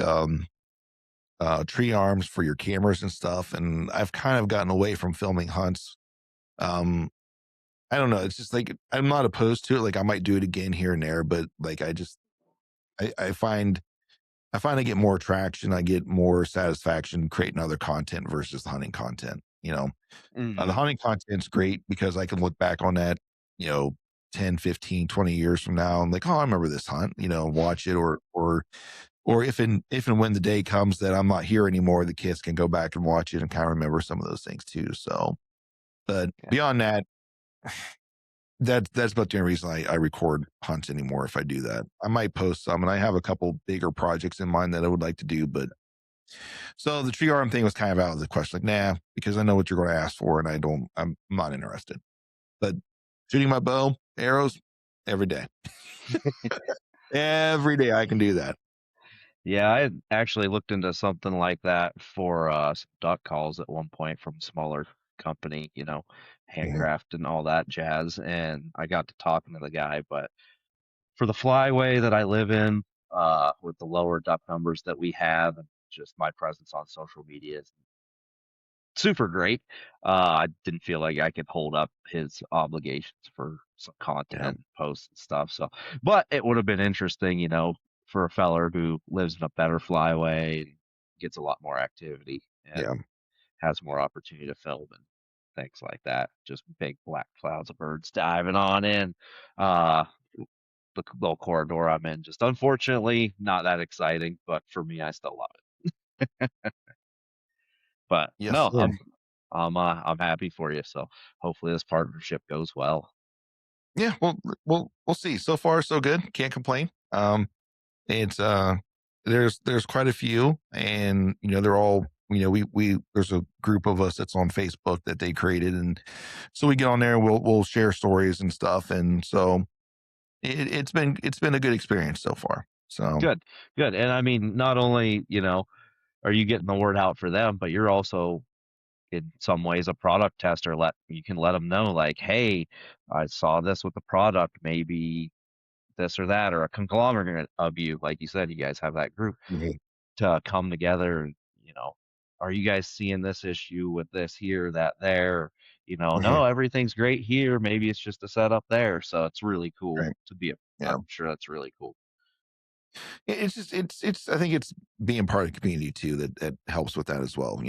tree arms for your cameras and stuff, and I've kind of gotten away from filming hunts. Um, I don't know. It's just like I'm not opposed to it. Like I might do it again here and there, but like I find I get more traction. I get more satisfaction creating other content versus the hunting content. The Hmm. hunting content's great because I can look back on that, you know, 10, 15, 20 years from now. I'm like, oh, I remember this hunt, watch it or if and when the day comes that I'm not here anymore, the kids can go back and watch it and kind of remember some of those things too. So, but Yeah. beyond that, that's about the only reason I record hunts anymore. If I do that, I might post some, and I have a couple bigger projects in mind that I would like to do. But so the tree arm thing was kind of out of the question. Like, nah, because I know what you're going to ask for, and I'm not interested. But shooting my bow, arrows, every day, every day I can do that. Yeah, I had actually looked into something like that for some duck calls at one point from smaller company, Mhm. handcraft and all that jazz. And I got to talking to the guy, but for the flyway that I live in, with the lower duck numbers that we have, and just my presence on social media is super great. I didn't feel like I could hold up his obligations for some Yeah. content posts and stuff. So, but it would have been interesting, for a feller who lives in a better flyway and gets a lot more activity and Yeah. has more opportunity to film and things like that. Just big black clouds of birds diving on in. Uh, the little corridor I'm in, just unfortunately not that exciting, but for me, I still love it. But Yes, no, sir. I'm happy for you. So hopefully this partnership goes well. Yeah. Well, we'll see. So far, so good. Can't complain. It's there's quite a few, and they're all we there's a group of us that's on Facebook that they created, and so we get on there. We'll share stories and stuff, and so it's been a good experience so far. So Good, good. And I mean, not only, are you getting the word out for them, but you're also in some ways a product tester. You can let them know like, hey, I saw this with the product, maybe this or that, or a conglomerate of you, like you said, you guys have that group yeah. to come together and, are you guys seeing this issue with this here, that there? Mhm. No, everything's great here. Maybe it's just a setup there. So it's really cool Right. to be Yeah. I'm sure that's really cool. It's just it's I think it's being part of the community too that helps with that as well.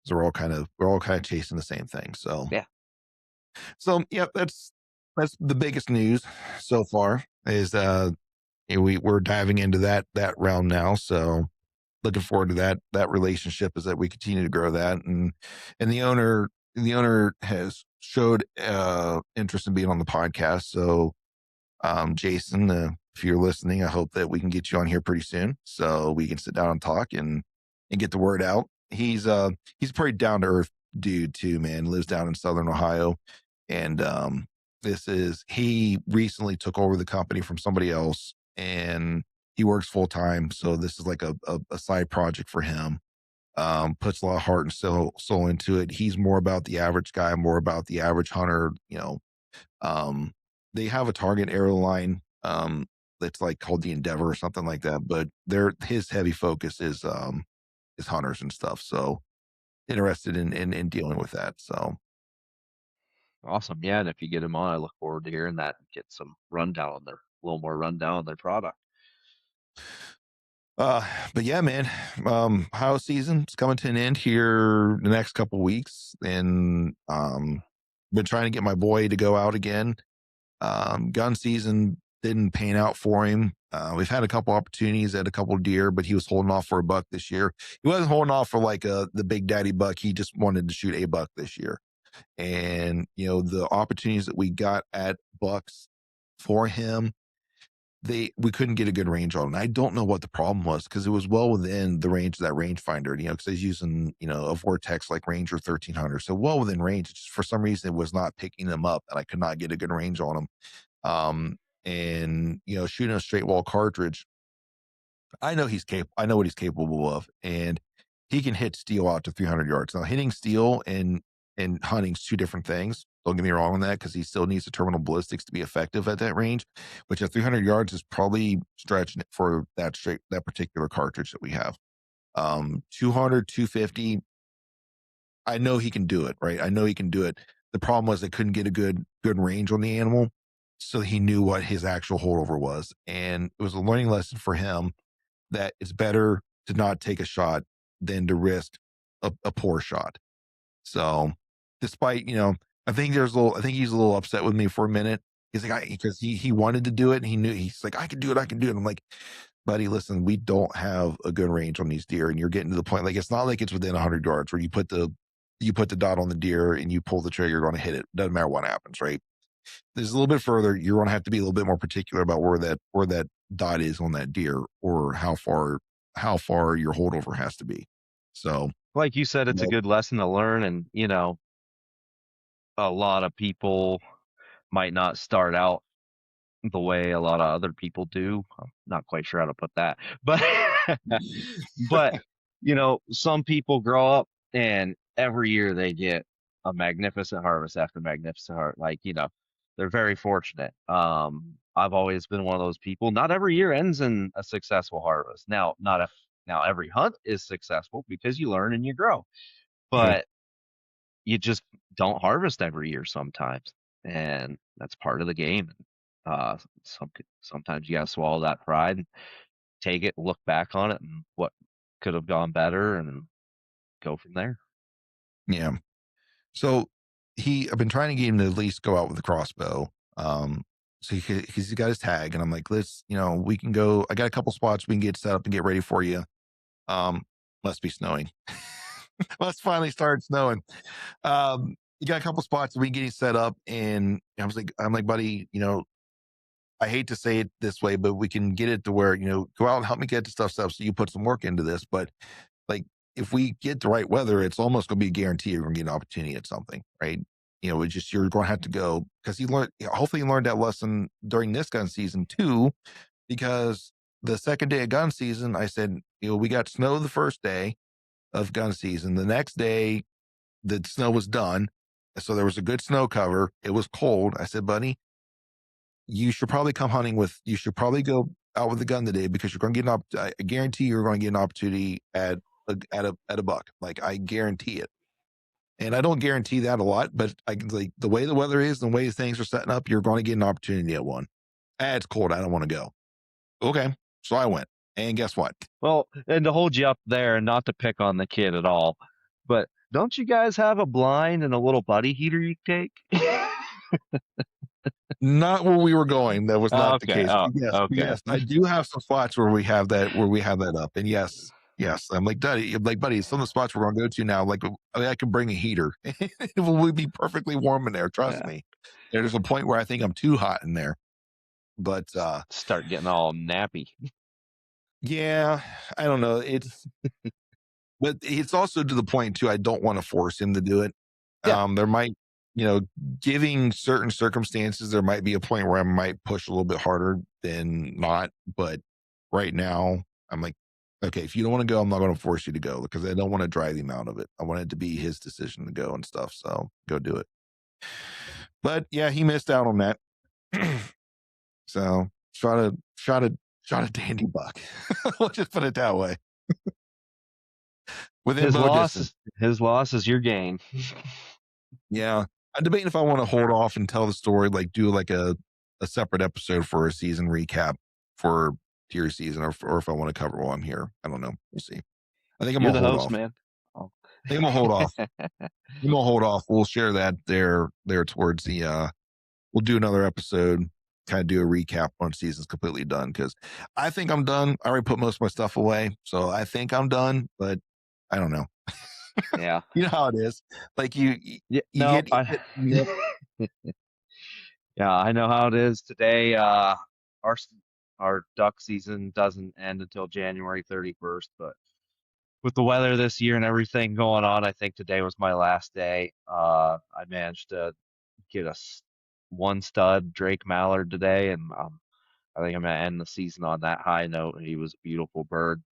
So we're all kind of chasing the same thing. So Yeah. yeah, that's the biggest news so far is we're diving into that realm now. So looking forward to that relationship is that we continue to grow that, and the owner has showed interest in being on the podcast. So Jason, if you're listening, I hope that we can get you on here pretty soon so we can sit down and talk and get the word out. He's a pretty down to earth dude too, man. Lives down in Southern Ohio, and he recently took over the company from somebody else, and he works full time. So this is like a side project for him. Puts a lot of heart and soul into it. He's more about the average guy, more about the average hunter. Um, they have a target airline that's like called the Endeavor or something like that, but his heavy focus is hunters and stuff. So interested in dealing with that. So Awesome. Yeah. And if you get them on, I look forward to hearing that and get some rundown on a little more rundown on their product. uh but yeah, man, Ohio season's coming to an end here the next couple weeks, and been trying to get my boy to go out again. Gun season didn't pan out for him. We've had a couple opportunities at a couple deer, but he was holding off for a buck this year. He wasn't holding off for like the big daddy buck. He just wanted to shoot a buck this year. And the opportunities that we got at bucks for him, we couldn't get a good range on. And I don't know what the problem was because it was well within the range of that rangefinder. Because he's using a Vortex like Ranger 1300, so well within range. Just for some reason, it was not picking them up, and I could not get a good range on them. And shooting a straight wall cartridge, I know what he's capable of, and he can hit steel out to 300 yards. Now, hitting steel and hunting's two different things. Don't get me wrong on that because he still needs the terminal ballistics to be effective at that range, which at 300 yards is probably stretching it for that particular cartridge that we have. 200, 250, I know he can do it, right? I know he can do it. The problem was I couldn't get a good range on the animal, so he knew what his actual holdover was, and it was a learning lesson for him that it's better to not take a shot than to risk a poor shot. So, despite I think he's a little upset with me for a minute. He's like, because he wanted to do it, and he knew he's like, I can do it, I can do it. I'm like, buddy, listen, we don't have a good range on these deer, and you're getting to the point like it's not like it's within 100 yards where you put the dot on the deer and you pull the trigger, you're going to hit it. Doesn't matter what happens, right? There's a little bit further. You're going to have to be a little bit more particular about where that dot is on that deer, or how far your holdover has to be. So, Like you said, it's a nope. good lesson to learn. And, a lot of people might not start out the way a lot of other people do. I'm not quite sure how to put that, but but some people grow up and every year they get a magnificent harvest after magnificent harvest. Like, they're very fortunate. I've always been one of those people. Not every year ends in a successful harvest. Now, not if now every hunt is successful because you learn and you grow, Yeah. but you just don't harvest every year sometimes, and that's part of the game. Uh, sometimes you gotta swallow that pride and take it, look back on it, and what could have gone better, and go from there. Yeah. So I've been trying to get him to at least go out with a crossbow. So he's got his tag, and I'm like, let's, we can go. I got a couple spots we can get set up and get ready for you. Um, must be snowing. Must finally start snowing. You got a couple spots we can get you set up, and I'm like, buddy, I hate to say it this way, but we can get it to where go out and help me get the stuff set up so you put some work into this. But like, if we get the right weather, it's almost going to be a guarantee you're going to get an opportunity at something, right? It's just you're going to have to go because you learned. Hopefully, you learned that lesson during this gun season too. Because the second day of gun season, I said, we got snow the first day of gun season. The next day, the snow was done, so there was a good snow cover. It was cold. I said, buddy, you should probably come hunting with. You should probably go out with the gun today because you're going to get I guarantee you're going to get an opportunity at a buck. Like I guarantee it. And I don't guarantee that a lot, but I can like the way the weather is and the way things are setting up, you're going to get an opportunity at one. It's cold. I don't want to go. Okay. So I went. And guess what? Well, and to hold you up there, and not to pick on the kid at all, but don't you guys have a blind and a little buddy heater you take? Not where we were going. That was not the Okay. case. Oh, But okay. yes, I do have some spots where we have that up. And yes. I'm like, buddy, some of the spots we're gonna go to now, like I can bring a heater. It will be perfectly warm in there. Trust Yeah. me. There's a point where I think I'm too hot in there. But Start getting all nappy. yeah, I don't know. But it's also to the point too. I don't want to force him to do it. Yeah. There might, giving certain circumstances, there might be a point where I might push a little bit harder than not. But right now, I'm like, okay, if you don't want to go, I'm not going to force you to go because I don't want to drive him out of it. I want it to be his decision to go and stuff. So go do it. But yeah, he missed out on that. So shot a dandy buck. We'll just put it that way. Within bow distance. His loss is your gain. Yeah. I'm debating if I want to hold off and tell the story, like do like a separate episode for a season recap for tier season, or if I want to cover while I'm here. I don't know. We'll see. I think I'm You're gonna the hold host, off. man. Oh. I think I'm gonna hold off. I'm gonna hold off. We'll share that there towards the we'll do another episode, kind of do a recap once season's completely done. Cause I think I'm done. I already put most of my stuff away. So I think I'm done, but I don't know. Yeah. You know how it is. Like you Yeah. you No, get I. Yeah, I know how it is today. Our duck season doesn't end until January 31st, but with the weather this year and everything going on, I think today was my last day. I managed to get one stud Drake Mallard today, and I think I'm gonna end the season on that high note. He was a beautiful bird.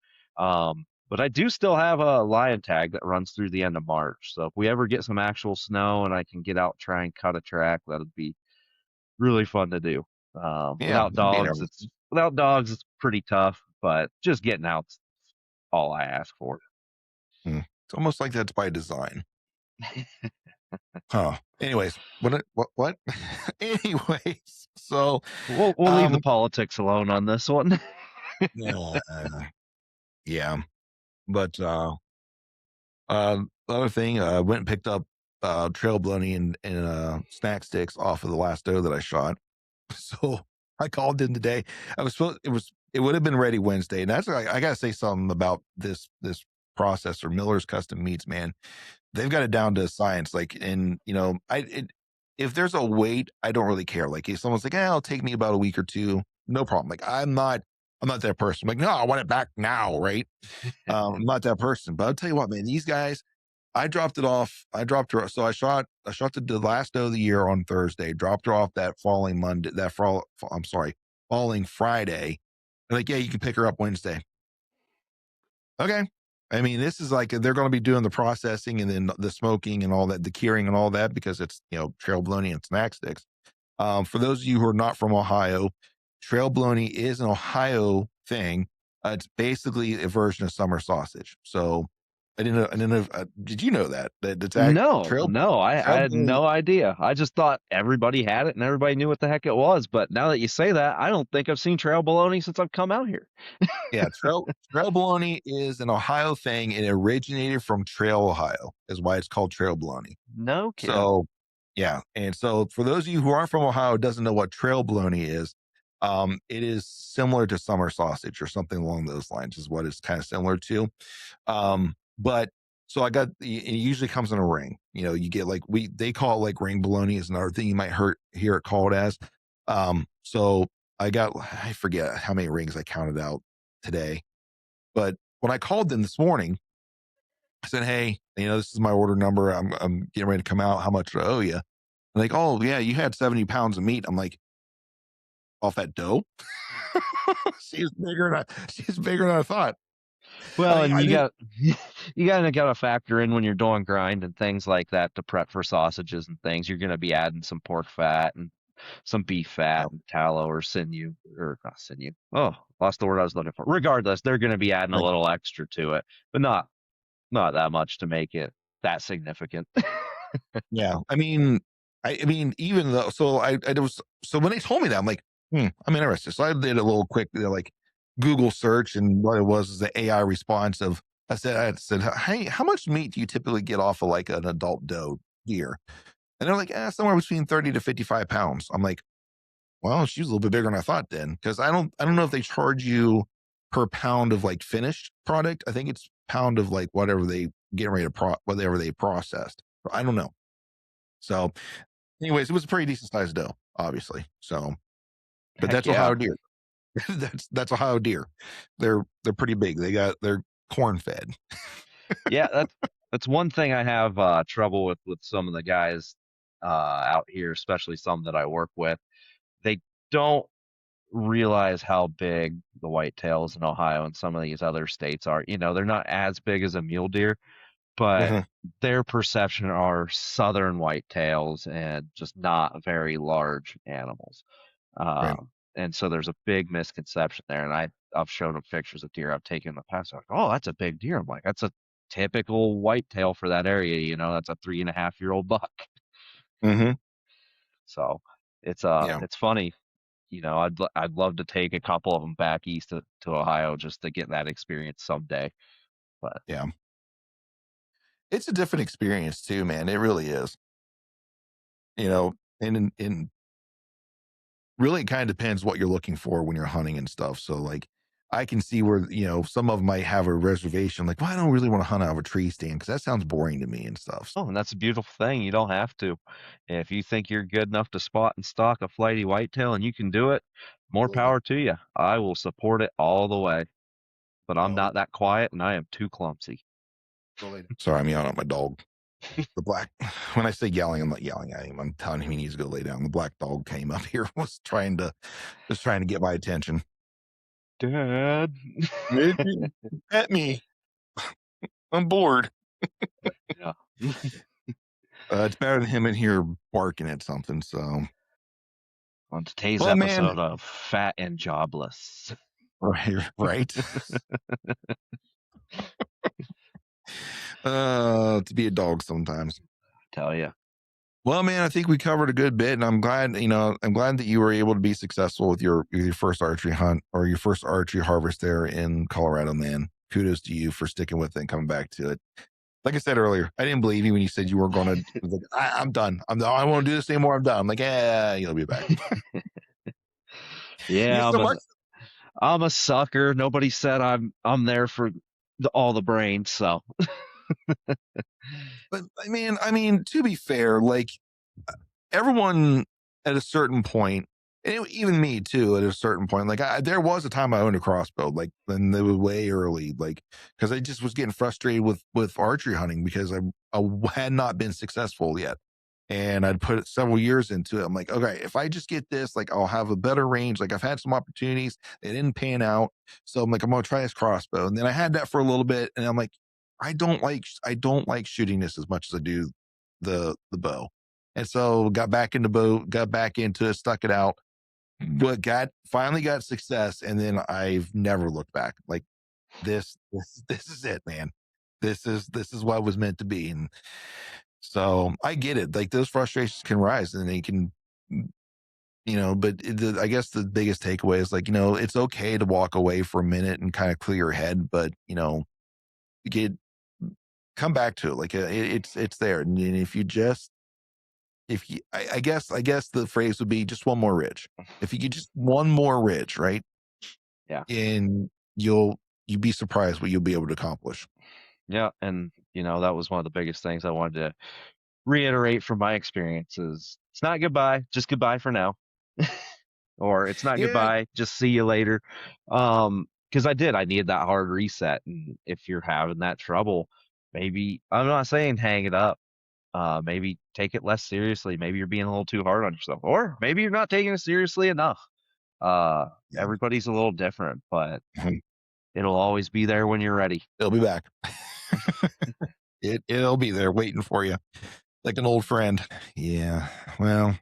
But I do still have a lion tag that runs through the end of March. So if we ever get some actual snow and I can get out, try and cut a track, that'd be really fun to do. yeah, that'd be Without dogs, it's pretty tough, but just getting out's all I ask for. It's almost like that's by design. Huh. Anyways, what? Anyways, so We'll leave the politics alone on this one. yeah, yeah. But the other thing, I went and picked up trail bunny and snack sticks off of the last doe that I shot. So I called in today. It would have been ready Wednesday. And that's I gotta say something about this processor, Miller's Custom Meats, man. They've got it down to science. Like, and if there's a wait, I don't really care. Like if someone's like, it'll take me about a week or two, no problem. Like I'm not that person. I'm like, no, I want it back now, right? I'm not that person. But I'll tell you what, man, these guys, I dropped it off. I dropped her. So I shot the last doe of the year on Thursday, dropped her off that falling Monday, falling Friday. They're like, yeah, you can pick her up Wednesday. Okay. I mean, this is like, they're going to be doing the processing and then the smoking and all that, the curing and all that, because it's, trail bologna and snack sticks. For those of you who are not from Ohio, trail bologna is an Ohio thing. It's basically a version of summer sausage. So I didn't know. I didn't know. Did you know that it's No, trail no, I trail had bologna? no idea. I just thought everybody had it and everybody knew what the heck it was. But now that you say that, I don't think I've seen trail bologna since I've come out here. Yeah, trail bologna is an Ohio thing, and it originated from Trail, Ohio. Is why it's called trail bologna. No kidding. So, yeah, and so for those of you who aren't from Ohio, doesn't know what trail bologna is, it is similar to summer sausage or something along those lines. Is what it's kind of similar to. But so I got it usually comes in a ring. You know, you get like they call it like ring bologna is another thing you might hear it called as. So I forget how many rings I counted out today, but when I called them this morning, I said, "Hey, this is my order number. I'm getting ready to come out. How much do I owe you?" Like, "Oh yeah, you had 70 pounds of meat." I'm like, "Off that dough?" She's bigger than I thought. I Well, mean, and I you didn't. got you gotta factor in when you're doing grind and things like that to prep for sausages and things. You're gonna be adding some pork fat and some beef Yeah, fat and tallow or sinew or not sinew. Oh, lost the word I was looking for. Regardless, they're gonna be adding a right. little extra to it, but not that much to make it that significant. Yeah. I mean, even though, I was, so when they told me that, I'm like, I'm interested. So I did a little quick, like Google search, and what it was is the AI response of, I said, "Hey, how much meat do you typically get off of like an adult doe deer?" And they're like, somewhere between 30 to 55 pounds. I'm like, well, she's a little bit bigger than I thought then. Cause I don't know if they charge you per pound of like finished product. I think it's pound of like whatever they get ready to whatever they processed. I don't know. So, anyways, it was a pretty decent sized doe, obviously. So, but Heck that's yeah. Ohio deer. That's Ohio deer. They're pretty big. They're corn fed. Yeah, that's one thing I have trouble with some of the guys out here, especially some that I work with. They don't realize how big the whitetails in Ohio and some of these other states are. They're not as big as a mule deer, but Uh-huh. their perception are southern whitetails and just not very large animals. Right. And so there's a big misconception there. And I've shown them pictures of deer I've taken in the past. They're like, oh, that's a big deer. I'm like, that's a typical whitetail for that area. That's a 3.5-year-old buck. Hmm. So Yeah. it's funny. I'd love to take a couple of them back east to Ohio just to get that experience someday. But Yeah. It's a different experience too, man. It really is. And really it kind of depends what you're looking for when you're hunting and stuff. So like I can see where, some of them might have a reservation, like, well, I don't really want to hunt out of a tree stand because that sounds boring to me and stuff. oh, and that's a beautiful thing. You don't have to. If you think you're good enough to spot and stalk a flighty whitetail and you can do it, more Absolutely. power to you. I will support it all the way. But I'm No, not that quiet and I am too clumsy. go later. Sorry, I'm yelling at my dog. The black, when I say yelling, I'm not yelling at him. I'm telling him he needs to go lay down. The black dog came up here, was trying to get my attention. Dad. Maybe pet me. I'm bored. Yeah. It's better than him in here barking at something. So, On today's well, man, episode of Fat and Jobless. right, right. To be a dog sometimes. Tell you. Well, man, I think we covered a good bit, and I'm glad that you were able to be successful with your first archery hunt or your first archery harvest there in Colorado, man. Kudos to you for sticking with it and coming back to it. Like I said earlier, I didn't believe you when you said you were going to. Like, I'm done. I don't want to do this anymore. I'm done. I'm like, yeah, you'll be back. You Yeah, so much. I'm a sucker. Nobody said I'm there for all the brains, so But I mean, to be fair, like everyone at a certain point, and even me too, at a certain point, like there was a time I owned a crossbow, like, and it was way early, like, because I just was getting frustrated with archery hunting because I had not been successful yet. And I'd put several years into it. I'm like, okay, if I just get this, like, I'll have a better range. Like, I've had some opportunities, they didn't pan out, so I'm like, I'm gonna try this crossbow. And then I had that for a little bit, and I'm like, I don't like shooting this as much as I do the bow. And so got back into it, stuck it out. but got finally got success, and then I've never looked back. Like this is it, man. This is what was meant to be. And so I get it. Like those frustrations can rise and they can, but I guess the biggest takeaway is like, it's okay to walk away for a minute and kind of clear your head, but get come back to it. Like it's there. And if you just, if you, I guess the phrase would be just one more ridge. If you get just one more ridge, right? Yeah. And you'd be surprised what you'll be able to accomplish. Yeah. And, that was one of the biggest things I wanted to reiterate from my experiences. It's not goodbye, just goodbye for now. Or it's not Yeah. goodbye, just see you later. Because I needed that hard reset. And if you're having that trouble, maybe I'm not saying hang it up. Maybe take it less seriously. Maybe you're being a little too hard on yourself, or maybe you're not taking it seriously enough. Yeah. Everybody's a little different, but Mhm. it'll always be there when you're ready. It'll be back. It'll be there waiting for you, like an old friend. Yeah. Well,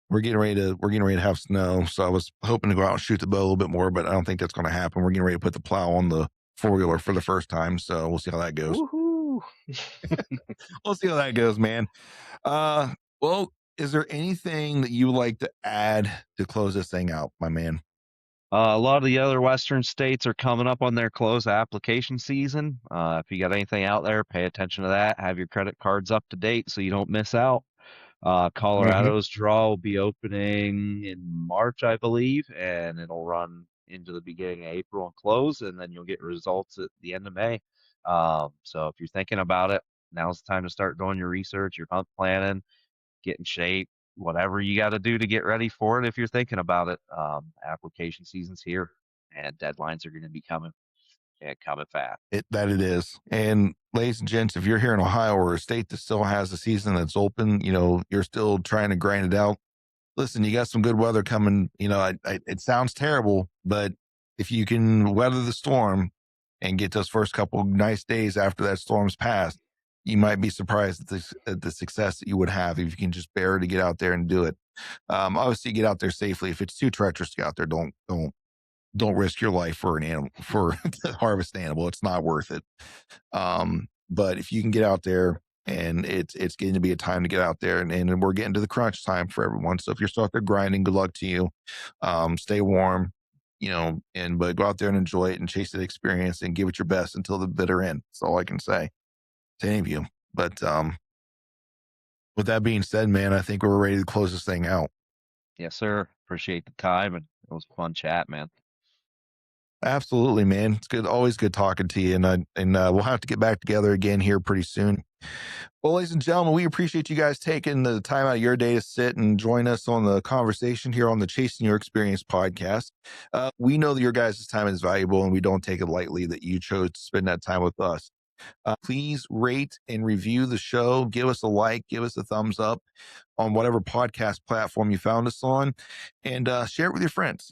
we're getting ready to have snow, so I was hoping to go out and shoot the bow a little bit more, but I don't think that's going to happen. We're getting ready to put the plow on the 4 wheeler for the first time, so we'll see how that goes. Woohoo! We'll see how that goes, man. Well, is there anything that you would like to add to close this thing out, my man? A lot of the other Western states are coming up on their close application season. If you got anything out there, pay attention to that. Have your credit cards up to date so you don't miss out. Hmm. Colorado's draw will be opening in March, I believe, and it'll run into the beginning of April and close, and then you'll get results at the end of May. So if you're thinking about it, now's the time to start doing your research, your hunt planning, get in shape, whatever you got to do to get ready for it. If you're thinking about it, application season's here, and deadlines are going to be coming and coming fast. It is. And ladies and gents, if you're here in Ohio or a state that still has a season that's open, you're still trying to grind it out. Listen, you got some good weather coming. It sounds terrible, but if you can weather the storm and get those first couple nice days after that storm's passed, you might be surprised at the success that you would have if you can just bear to get out there and do it. Obviously, get out there safely. If it's too treacherous to get out there, don't risk your life for an animal for to harvest an animal. It's not worth it. But if you can get out there and it's getting to be a time to get out there and we're getting to the crunch time for everyone. So if you're still out there grinding, good luck to you. Stay warm, and but go out there and enjoy it and chase that experience and give it your best until the bitter end. That's all I can say to any of you. But with that being said, man, I think we're ready to close this thing out. Yes, sir. Appreciate the time, and it was a fun chat, man. Absolutely, man. It's good. Always good talking to you. And we'll have to get back together again here pretty soon. Well, ladies and gentlemen, we appreciate you guys taking the time out of your day to sit and join us on the conversation here on the Chasing Your Experience podcast. We know that your guys' time is valuable and we don't take it lightly that you chose to spend that time with us. Please rate and review the show. Give us a like, give us a thumbs up on whatever podcast platform you found us on, and share it with your friends.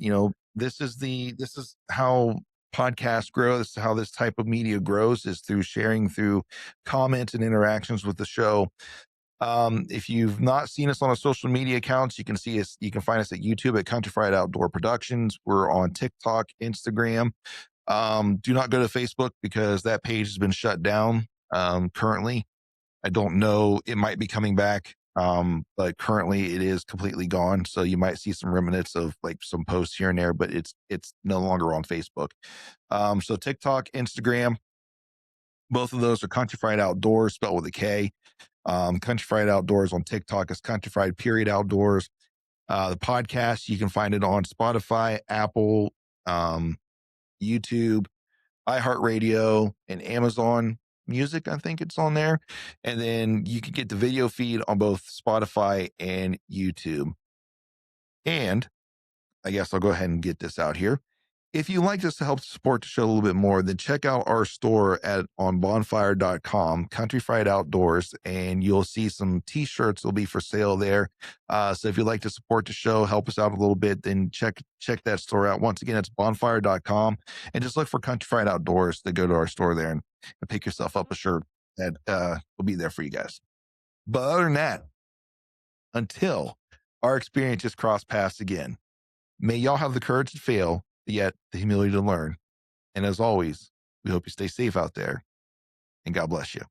This is how podcasts grow. This is how this type of media grows, is through sharing, through comments and interactions with the show. If you've not seen us on our social media accounts, you can see us. You can find us at YouTube at Country Fried Outdoor Productions. We're on TikTok, Instagram. Do not go to Facebook because that page has been shut down currently. I don't know. It might be coming back, but currently it is completely gone. So you might see some remnants of like some posts here and there, but it's no longer on Facebook. So TikTok, Instagram, both of those are Country Fried Outdoors, spelled with a K. Country Fried Outdoors on TikTok is Country Fried period Outdoors. The podcast, you can find it on Spotify, Apple, YouTube, iHeartRadio, and Amazon Music. I think it's on there. And then you can get the video feed on both Spotify and YouTube. And I guess I'll go ahead and get this out here. If you'd like us to help support the show a little bit more, then check out our store at on bonfire.com, Country Fried Outdoors, and you'll see some t-shirts will be for sale there. So if you'd like to support the show, help us out a little bit, then check that store out. Once again, it's bonfire.com, and just look for Country Fried Outdoors to go to our store there and pick yourself up a shirt that will be there for you guys. But other than that, until our experiences cross paths again, May y'all have the courage to fail, yet the humility to learn. And as always, we hope you stay safe out there, and God bless you.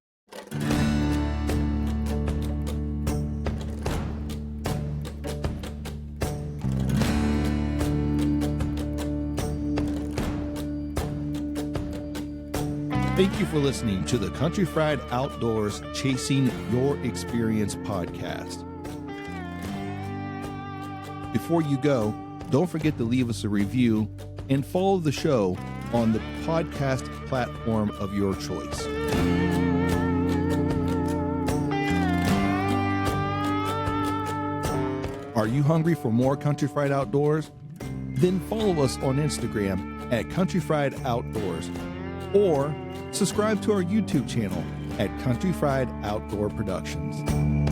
Thank you for listening to the Country Fried Outdoors Chasing Your Experience podcast. Before you go, don't forget to leave us a review and follow the show on the podcast platform of your choice. Are you hungry for more Country Fried Outdoors? Then follow us on Instagram at Country Fried Outdoors, or subscribe to our YouTube channel at Country Fried Outdoor Productions.